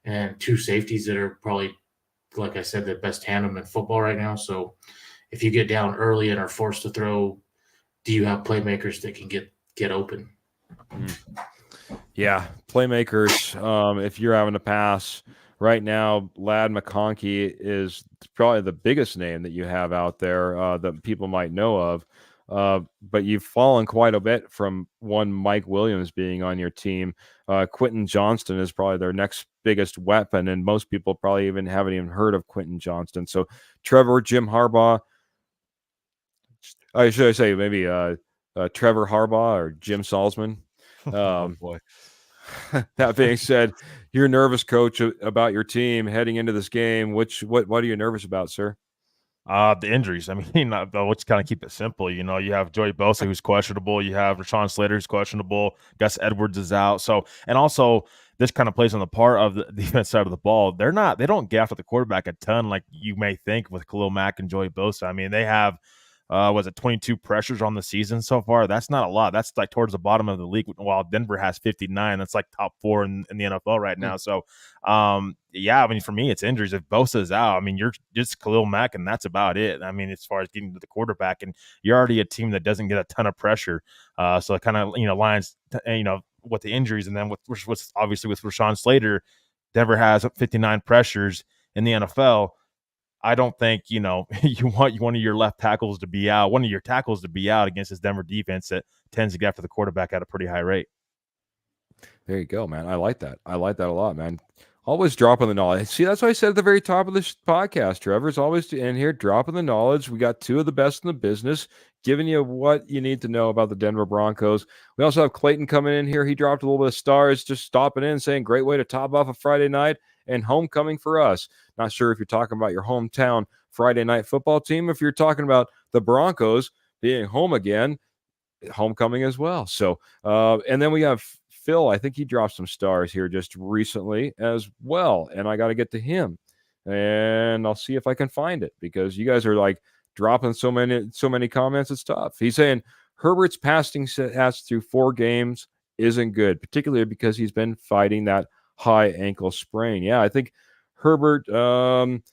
and two safeties that are probably, like I said, the best tandem in football right now. So if you get down early and are forced to throw, do you have playmakers that can get open? Yeah, playmakers. If you're having to pass right now, Lad McConkey is probably the biggest name that you have out there that people might know of. But you've fallen quite a bit from one Mike Williams being on your team. Quentin Johnston is probably their next biggest weapon, and most people probably haven't even heard of Quentin Johnston. So Trevor, Jim Harbaugh. Should I say maybe Trevor Harbaugh or Jim Salzman? Oh boy. That being said, you're nervous, coach, about your team heading into this game. What are you nervous about, sir? The injuries. I mean, let's kind of keep it simple. You know, you have Joey Bosa who's questionable. You have Rashawn Slater who's questionable. Gus Edwards is out. So, and also this kind of plays on the part of the defense side of the ball. They don't get after the quarterback a ton like you may think with Khalil Mack and Joey Bosa. I mean, they have, was it 22 pressures on the season so far? That's not a lot. That's like towards the bottom of the league, while Denver has 59. That's like top 4 in the NFL right now. So, yeah, I mean, for me, it's injuries. If Bosa is out, I mean, you're just Khalil Mack, and that's about it. I mean, as far as getting to the quarterback, and you're already a team that doesn't get a ton of pressure. So it kind of, lines, with the injuries, and then what's obviously with Rashawn Slater, Denver has 59 pressures in the NFL. I don't think, you want one of your tackles to be out against this Denver defense that tends to get after the quarterback at a pretty high rate. There you go, man. I like that. I like that a lot, man. Always dropping the knowledge. See, that's what I said at the very top of this podcast. Trevor's always in here dropping the knowledge. We got two of the best in the business, giving you what you need to know about the Denver Broncos. We also have Clayton coming in here. He dropped a little bit of stars, just stopping in, saying, great way to top off a Friday night and homecoming for us. Not sure if you're talking about your hometown Friday night football team, if you're talking about the Broncos being home again, homecoming as well. So, and then we have Phil. I think he dropped some stars here just recently as well, and I got to get to him, and I'll see if I can find it because you guys are like dropping so many comments. It's tough. He's saying Herbert's passing stats through 4 games isn't good, particularly because he's been fighting that high ankle sprain. Yeah, I think Herbert, 5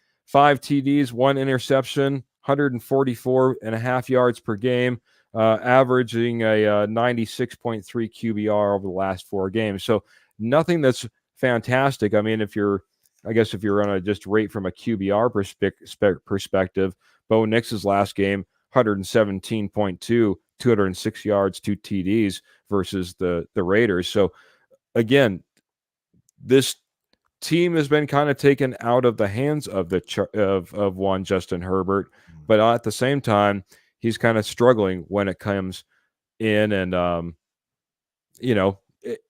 TDs, 1 interception, 144.5 yards per game. Averaging a 96.3 QBR over the last 4 games. So nothing that's fantastic. I mean, if you're going to just rate from a QBR perspective, Bo Nix's last game, 117.2, 206 yards, 2 TDs versus the Raiders. So again, this team has been kind of taken out of the hands of of one Justin Herbert, but at the same time, he's kind of struggling when it comes in, and and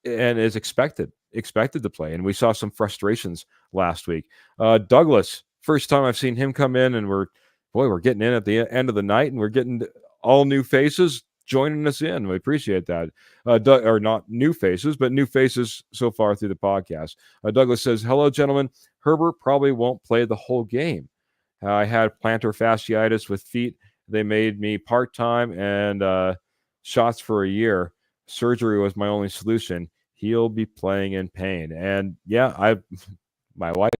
is expected. expected to play. And we saw some frustrations last week. Douglas, first time I've seen him come in, and we're getting in at the end of the night, and we're getting all new faces joining us in. We appreciate that. Or not new faces, but new faces so far through the podcast. Douglas says, hello, gentlemen. Herbert probably won't play the whole game. I had plantar fasciitis with feet. They made me part-time and shots for a year. Surgery was my only solution. He'll be playing in pain. And yeah, my wife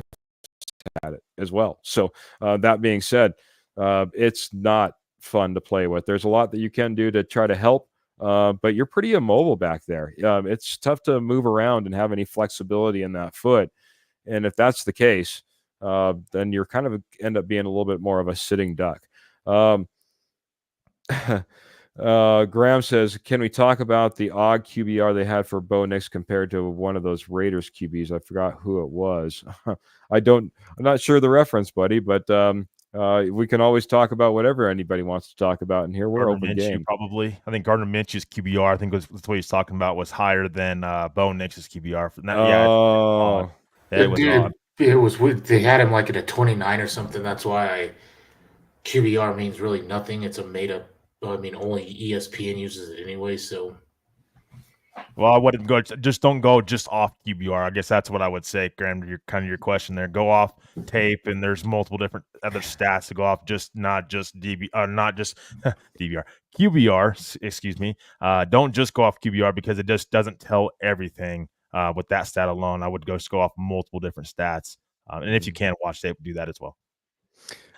had it as well. So that being said, it's not fun to play with. There's a lot that you can do to try to help, but you're pretty immobile back there. It's tough to move around and have any flexibility in that foot. And if that's the case, then you're kind of end up being a little bit more of a sitting duck. Graham says, can we talk about the odd QBR they had for Bo Nix compared to one of those Raiders QBs? I forgot who it was. I'm not sure the reference, buddy, but we can always talk about whatever anybody wants to talk about in here. We're Gardner open Minshew, game. probably. I think Gardner Minshew's QBR, I think was what he's talking about, was higher than Bo Nix's QBR. Oh, it was odd. It was they had him like at a 29 or something. That's why QBR means really nothing. It's a made up. I mean, only ESPN uses it anyway. So, well, I wouldn't go. Just don't go just off QBR. I guess that's what I would say, Graham. Your question there. Go off tape, and there's multiple different other stats to go off. Not just DBR, QBR. Excuse me. Don't just go off QBR because it just doesn't tell everything. With that stat alone, I would go off multiple different stats, and if you can watch tape, do that as well.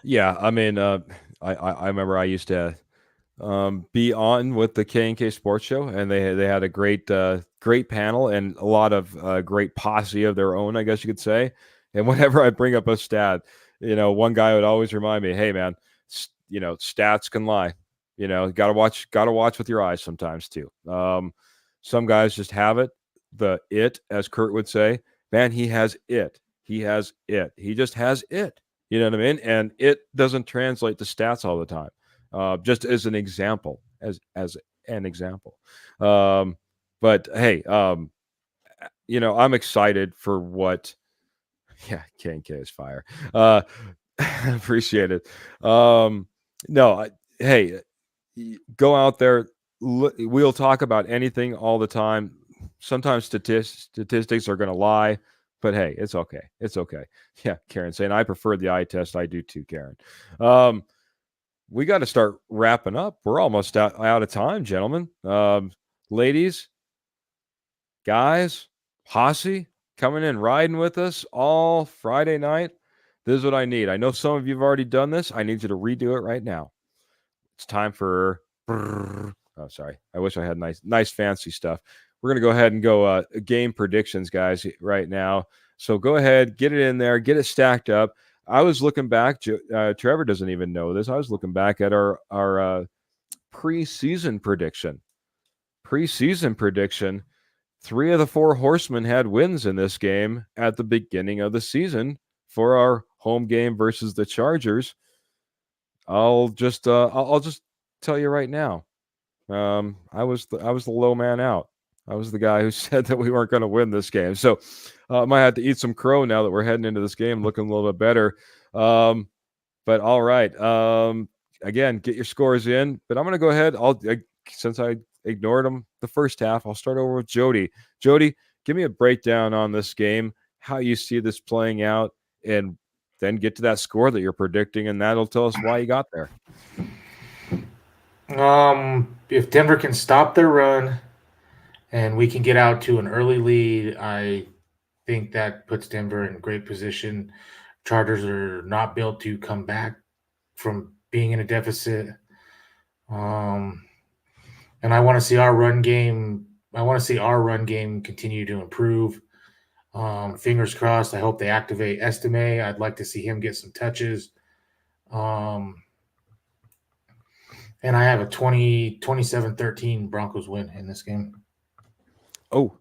Yeah, I mean, I remember I used to be on with the K&K Sports Show, and they had a great panel and a lot of great posse of their own, I guess you could say. And whenever I bring up a stat, one guy would always remind me, "Hey, man, stats can lie. Gotta watch with your eyes sometimes too. Some guys just have it, as Kurt would say. Man, he has it. He has it. He just has it. You know what I mean? And it doesn't translate to stats all the time. Just as an example, as an example. But hey, I'm excited for what. Yeah, K&K is fire. Appreciate it. Hey, go out there. We'll talk about anything all the time. Sometimes statistics are going to lie. But hey, it's okay. It's okay. Yeah, Karen saying, I prefer the eye test. I do too, Karen. We got to start wrapping up. We're almost out of time, gentlemen. Ladies, guys, posse, coming in, riding with us all Friday night. This is what I need. I know some of you have already done this. I need you to redo it right now. It's time for... Oh, sorry. I wish I had nice fancy stuff. We're going to go ahead and go game predictions, guys, right now. So go ahead, get it in there, get it stacked up. I was looking back. Trevor doesn't even know this. I was looking back at our preseason prediction. Preseason prediction. 3 of the 4 horsemen had wins in this game at the beginning of the season for our home game versus the Chargers. I'll just tell you right now. I was the low man out. I was the guy who said that we weren't going to win this game. So I might have to eat some crow now that we're heading into this game looking a little bit better. But all right. Again, get your scores in. But I'm going to go ahead. Since I ignored them the first half, I'll start over with Jody. Jody, give me a breakdown on this game, how you see this playing out, and then get to that score that you're predicting, and that'll tell us why you got there. If Denver can stop their run and we can get out to an early lead, I think that puts Denver in great position. Chargers are not built to come back from being in a deficit. And I want to see our run game. I want to see our run game continue to improve. Fingers crossed. I hope they activate Estime. I'd like to see him get some touches. And I have a 27-13 Broncos win in this game. Oh,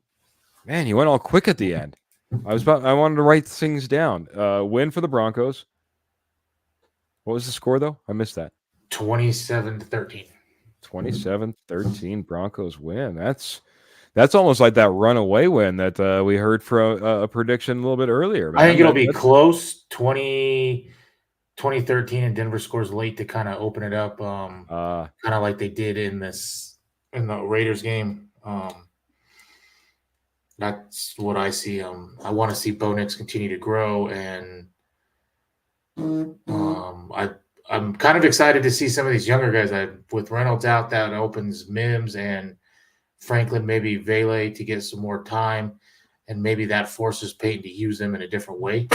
man, you went all quick at the end. I wanted to write things down. Win for the Broncos. What was the score, though? I missed that. 27-13. 27-13 Broncos win. That's almost like that runaway win that we heard from a prediction a little bit earlier, man. I think it'll be That's close. 2013, and Denver scores late to kind of open it up, kind of like they did in the Raiders game. That's what I see. I want to see Bo Nix continue to grow, and I'm kind of excited to see some of these younger guys. With Reynolds out, that opens Mims and Franklin, maybe Vele to get some more time, and maybe that forces Peyton to use them in a different way.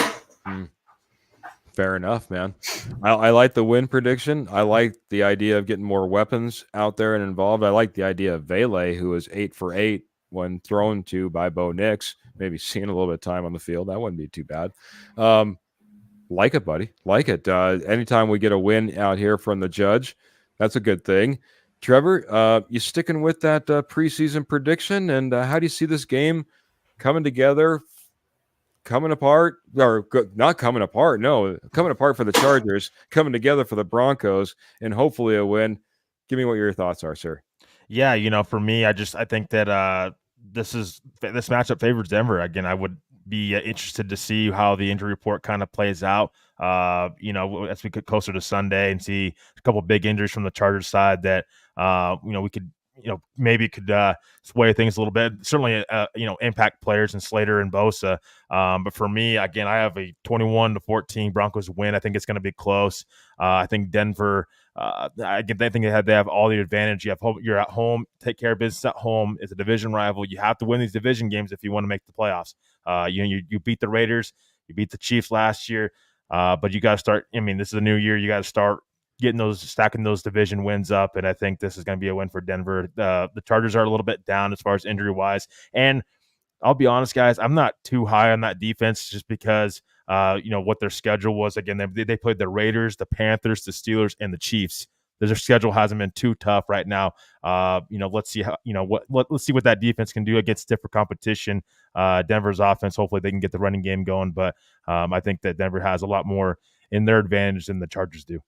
Fair enough, man. I like the win prediction. I like the idea of getting more weapons out there and involved. I like the idea of Vele, who was 8 for 8 when thrown to by Bo Nix, maybe seeing a little bit of time on the field. That wouldn't be too bad. Like it, buddy. Like it. Anytime we get a win out here from the judge, that's a good thing. Trevor, you sticking with that preseason prediction? And how do you see this game coming together, coming apart, or not coming apart? No, coming apart for the Chargers, coming together for the Broncos, and hopefully a win. Give me what your thoughts are, sir. Yeah, for me, I think that this matchup favors Denver. Again, I would be interested to see how the injury report kind of plays out. As we get closer to Sunday and see a couple of big injuries from the Chargers side that we could maybe could sway things a little bit. Certainly, impact players in Slater and Bosa. But for me, again, I have a 21-14 Broncos win. I think it's going to be close. I think Denver. I think they have all the advantage. You're at home, take care of business at home. It's a division rival. You have to win these division games if you want to make the playoffs. You beat the Raiders, you beat the Chiefs last year, but you got to start. I mean, this is a new year. You got to start stacking those division wins up, and I think this is going to be a win for Denver. The Chargers are a little bit down as far as injury wise, and I'll be honest, guys, I'm not too high on that defense just because what their schedule was. Again, they played the Raiders, the Panthers, the Steelers, and the Chiefs. Their schedule hasn't been too tough right now. Let's see how let's see what that defense can do against different competition. Denver's offense, hopefully they can get the running game going, but I think that Denver has a lot more in their advantage than the Chargers do.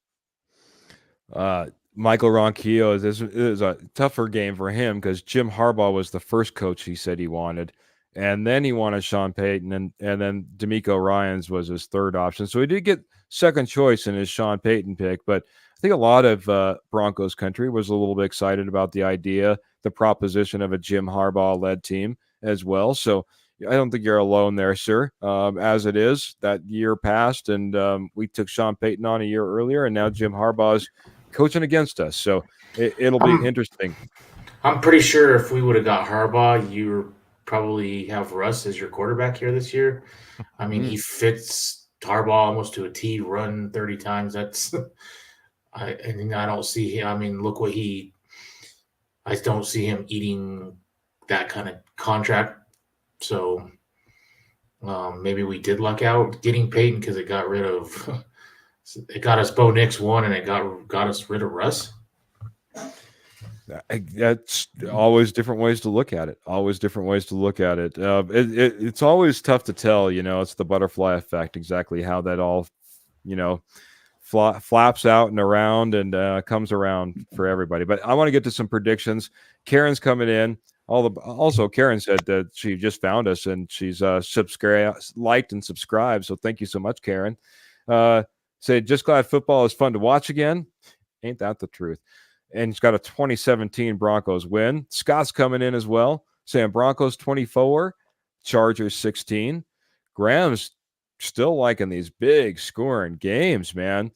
Michael Ronquillo is a tougher game for him because Jim Harbaugh was the first coach he said he wanted, and then he wanted Sean Payton, and then DeMeco Ryans was his third option. So he did get second choice in his Sean Payton pick, but I think a lot of Broncos country was a little bit excited about the idea, the proposition of a Jim Harbaugh-led team as well. So I don't think you're alone there, sir. As it is, that year passed, and we took Sean Payton on a year earlier, and now Jim Harbaugh's coaching against us. So it'll be interesting. I'm pretty sure if we would have got Harbaugh, you probably have Russ as your quarterback here this year. I mean, he fits Harbaugh almost to a T, run 30 times. That's I don't see him. I mean, I don't see him eating that kind of contract. So maybe we did luck out getting Peyton because it got us Bo Nix one, and it got us rid of Russ. That's always different ways to look at it. Always different ways to look at it. It's always tough to tell. It's the butterfly effect. Exactly how that all, flaps out and around and comes around for everybody. But I want to get to some predictions. Karen's coming in. Also, Karen said that she just found us and she's liked and subscribed. So thank you so much, Karen. Say, just glad football is fun to watch again. Ain't that the truth? And he's got a 2017 Broncos win. Scott's coming in as well, saying Broncos 24, Chargers 16. Graham's still liking these big scoring games, man.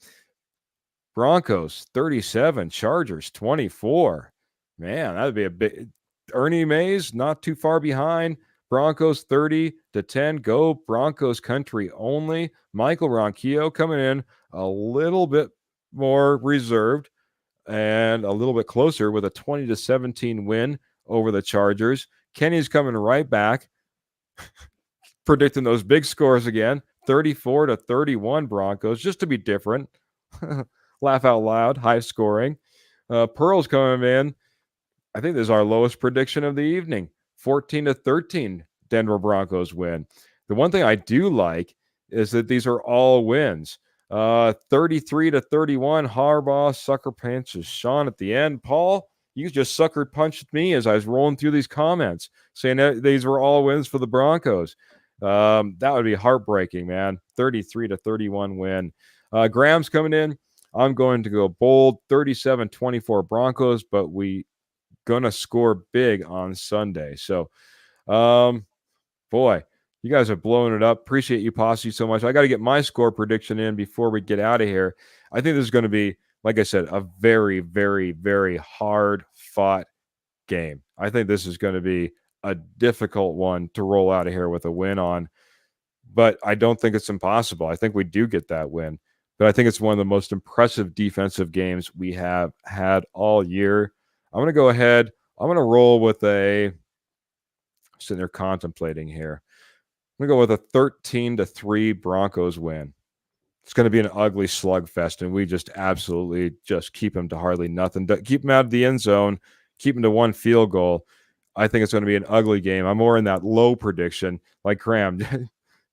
Broncos 37, Chargers 24. Man, that would be a big. Ernie Mays not too far behind. Broncos 30-10. Go Broncos country only. Michael Ronquillo coming in a little bit more reserved and a little bit closer with a 20-17 win over the Chargers. Kenny's coming right back, predicting those big scores again. 34-31 Broncos, just to be different. Laugh out loud, high scoring. Pearl's coming in. I think this is our lowest prediction of the evening. 14-13 Denver Broncos win. The one thing I do like is that these are all wins. 33-31 Harbaugh sucker punches Sean at the end. Paul, you just sucker punched me as I was rolling through these comments saying that these were all wins for the Broncos. That would be heartbreaking, man. 33-31 win. Graham's coming in. I'm going to go bold, 37-24 Broncos, but we gonna score big on Sunday. So, boy, you guys are blowing it up. Appreciate you, Posse, so much. I got to get my score prediction in before we get out of here. I think this is going to be, like I said, a very, very, very hard fought game. I think this is going to be a difficult one to roll out of here with a win on, but I don't think it's impossible. I think we do get that win, but I think it's one of the most impressive defensive games we have had all year. I'm going to go ahead. I'm going to roll with sitting there contemplating here. I'm going to go with a 13-3 Broncos win. It's going to be an ugly slugfest, and we just absolutely just keep them to hardly nothing. Keep them out of the end zone, keep them to one field goal. I think it's going to be an ugly game. I'm more in that low prediction, like Cram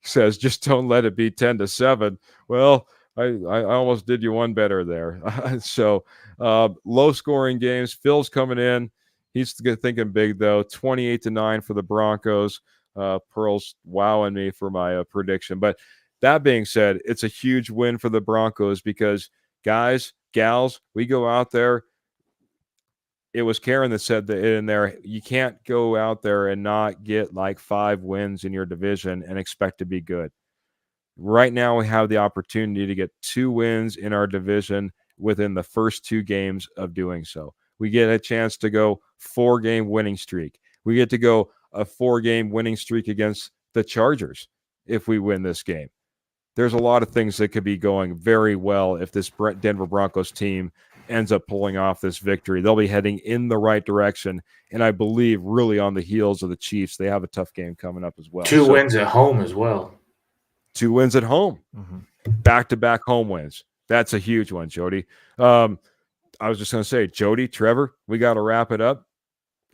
says, just don't let it be 10-7. Well, I almost did you one better there. So low scoring games. Phil's coming in. He's thinking big, though. 28-9 for the Broncos. Pearl's wowing me for my prediction. But that being said, it's a huge win for the Broncos because, guys, gals, we go out there. It was Karen that said that in there, you can't go out there and not get like 5 wins in your division and expect to be good. Right now, we have the opportunity to get 2 wins in our division within the first 2 games of doing so. We get a chance to go 4-game winning streak. We get to go a 4-game winning streak against the Chargers if we win this game. There's a lot of things that could be going very well if this Denver Broncos team ends up pulling off this victory. They'll be heading in the right direction, and I believe really on the heels of the Chiefs. They have a tough game coming up as well. 2 wins at home as well. 2 wins at home. Back-to-back home wins. That's a huge one, Jody. I was just going to say, Jody, Trevor, we got to wrap it up.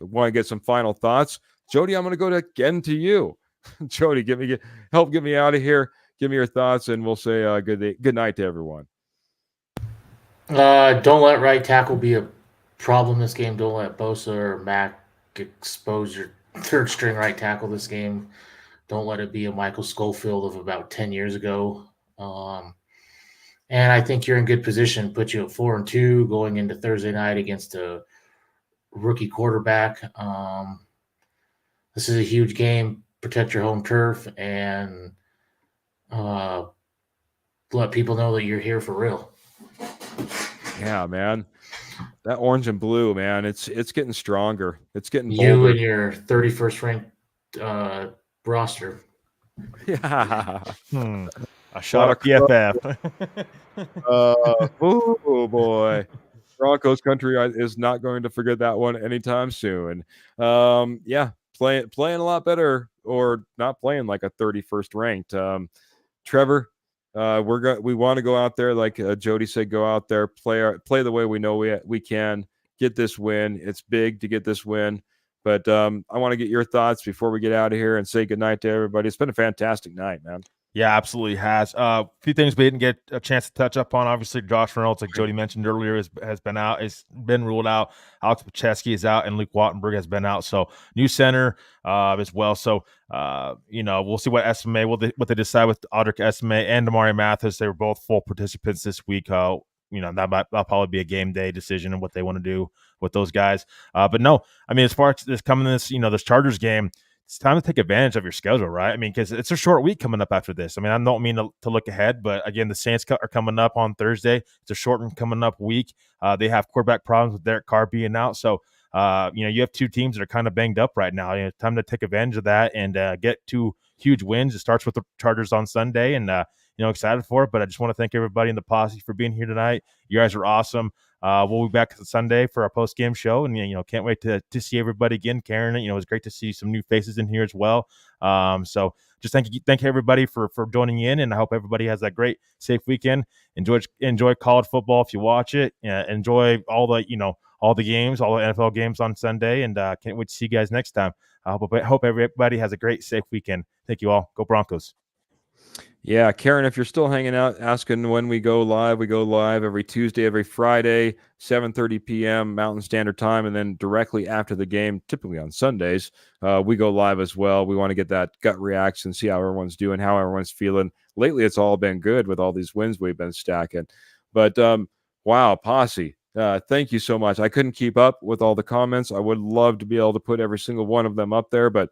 I want to get some final thoughts. Jody, I'm going to go again to you. Jody, help get me out of here. Give me your thoughts, and we'll say good night to everyone. Don't let right tackle be a problem this game. Don't let Bosa or Mac expose your third-string right tackle this game. Don't let it be a Michael Schofield of about 10 years ago. And I think you're in good position. Put you at 4-2 going into Thursday night against a rookie quarterback. This is a huge game. Protect your home turf and let people know that you're here for real. Yeah, man. That orange and blue, man, it's getting stronger. It's getting bolder. You and your 31st ranked roster. Yeah. A shot at PFF. Oh, boy. Broncos country is not going to forget that one anytime soon. Yeah, playing a lot better, or not playing like a 31st ranked. Trevor, we want to go out there, like Jody said, go out there, play the way we know we can, get this win. It's big to get this win. But I want to get your thoughts before we get out of here and say goodnight to everybody. It's been a fantastic night, man. Yeah, absolutely has. A few things we didn't get a chance to touch up on. Obviously, Josh Reynolds, like Jody mentioned earlier, has been out. It's been ruled out. Alex Pacheski is out, and Luke Wattenberg has been out. So new center as well. So we'll see what they decide with Audric Esme and Damari Mathis. They were both full participants this week. That'll probably be a game day decision and what they want to do with those guys. But no, I mean, as far as this Chargers game, it's time to take advantage of your schedule, right? I mean, because it's a short week coming up after this. I mean, I don't mean to look ahead, but again, the Saints are coming up on Thursday. It's a shortened coming up week. They have quarterback problems with Derek Carr being out. So, you have 2 teams that are kind of banged up right now. It's time to take advantage of that and get 2 huge wins. It starts with the Chargers on Sunday, and excited for it. But I just want to thank everybody in the posse for being here tonight. You guys are awesome. We'll be back Sunday for our post-game show, and can't wait to see everybody again. Karen, it was great to see some new faces in here as well. So just thank everybody for joining in, and I hope everybody has that great, safe weekend. Enjoy college football if you watch it. Enjoy all the games, all the NFL games on Sunday, and can't wait to see you guys next time. I hope everybody has a great, safe weekend. Thank you all. Go Broncos. Yeah, Karen, if you're still hanging out asking when we go live every Tuesday, every Friday, 7:30 p.m. Mountain Standard Time, and then directly after the game, typically on Sundays, we go live as well. We want to get that gut reaction, see how everyone's doing, how everyone's feeling. Lately, it's all been good with all these wins we've been stacking. But wow, Posse, thank you so much. I couldn't keep up with all the comments. I would love to be able to put every single one of them up there, but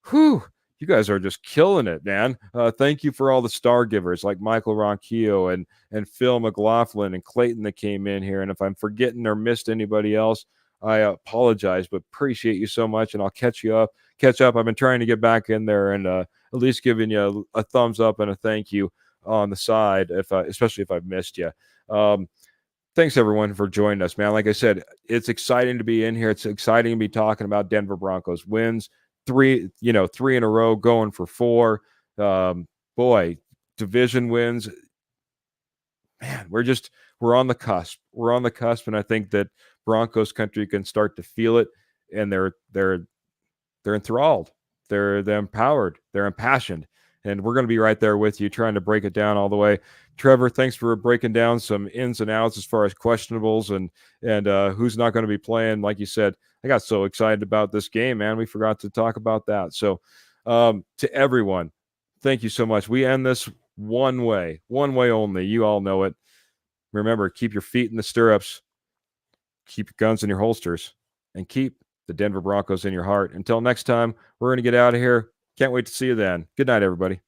whew, you guys are just killing it, man. Thank you for all the star givers like Michael Ronquillo and Phil McLaughlin and Clayton that came in here. And if I'm forgetting or missed anybody else, I apologize, but appreciate you so much. And I'll catch up. I've been trying to get back in there and at least giving you a thumbs up and a thank you on the side, especially if I've missed you. Thanks everyone for joining us, man. Like I said, it's exciting to be in here. It's exciting to be talking about Denver Broncos wins. 3 in a row, going for 4. Boy, division wins. Man, we're on the cusp. We're on the cusp, and I think that Broncos country can start to feel it, and they're enthralled. They're empowered. They're impassioned, and we're going to be right there with you, trying to break it down all the way. Trevor, thanks for breaking down some ins and outs as far as questionables and who's not going to be playing. Like you said, I got so excited about this game, man. We forgot to talk about that. So to everyone, thank you so much. We end this one way only. You all know it. Remember, keep your feet in the stirrups, keep your guns in your holsters, and keep the Denver Broncos in your heart. Until next time, we're going to get out of here. Can't wait to see you then. Good night, everybody.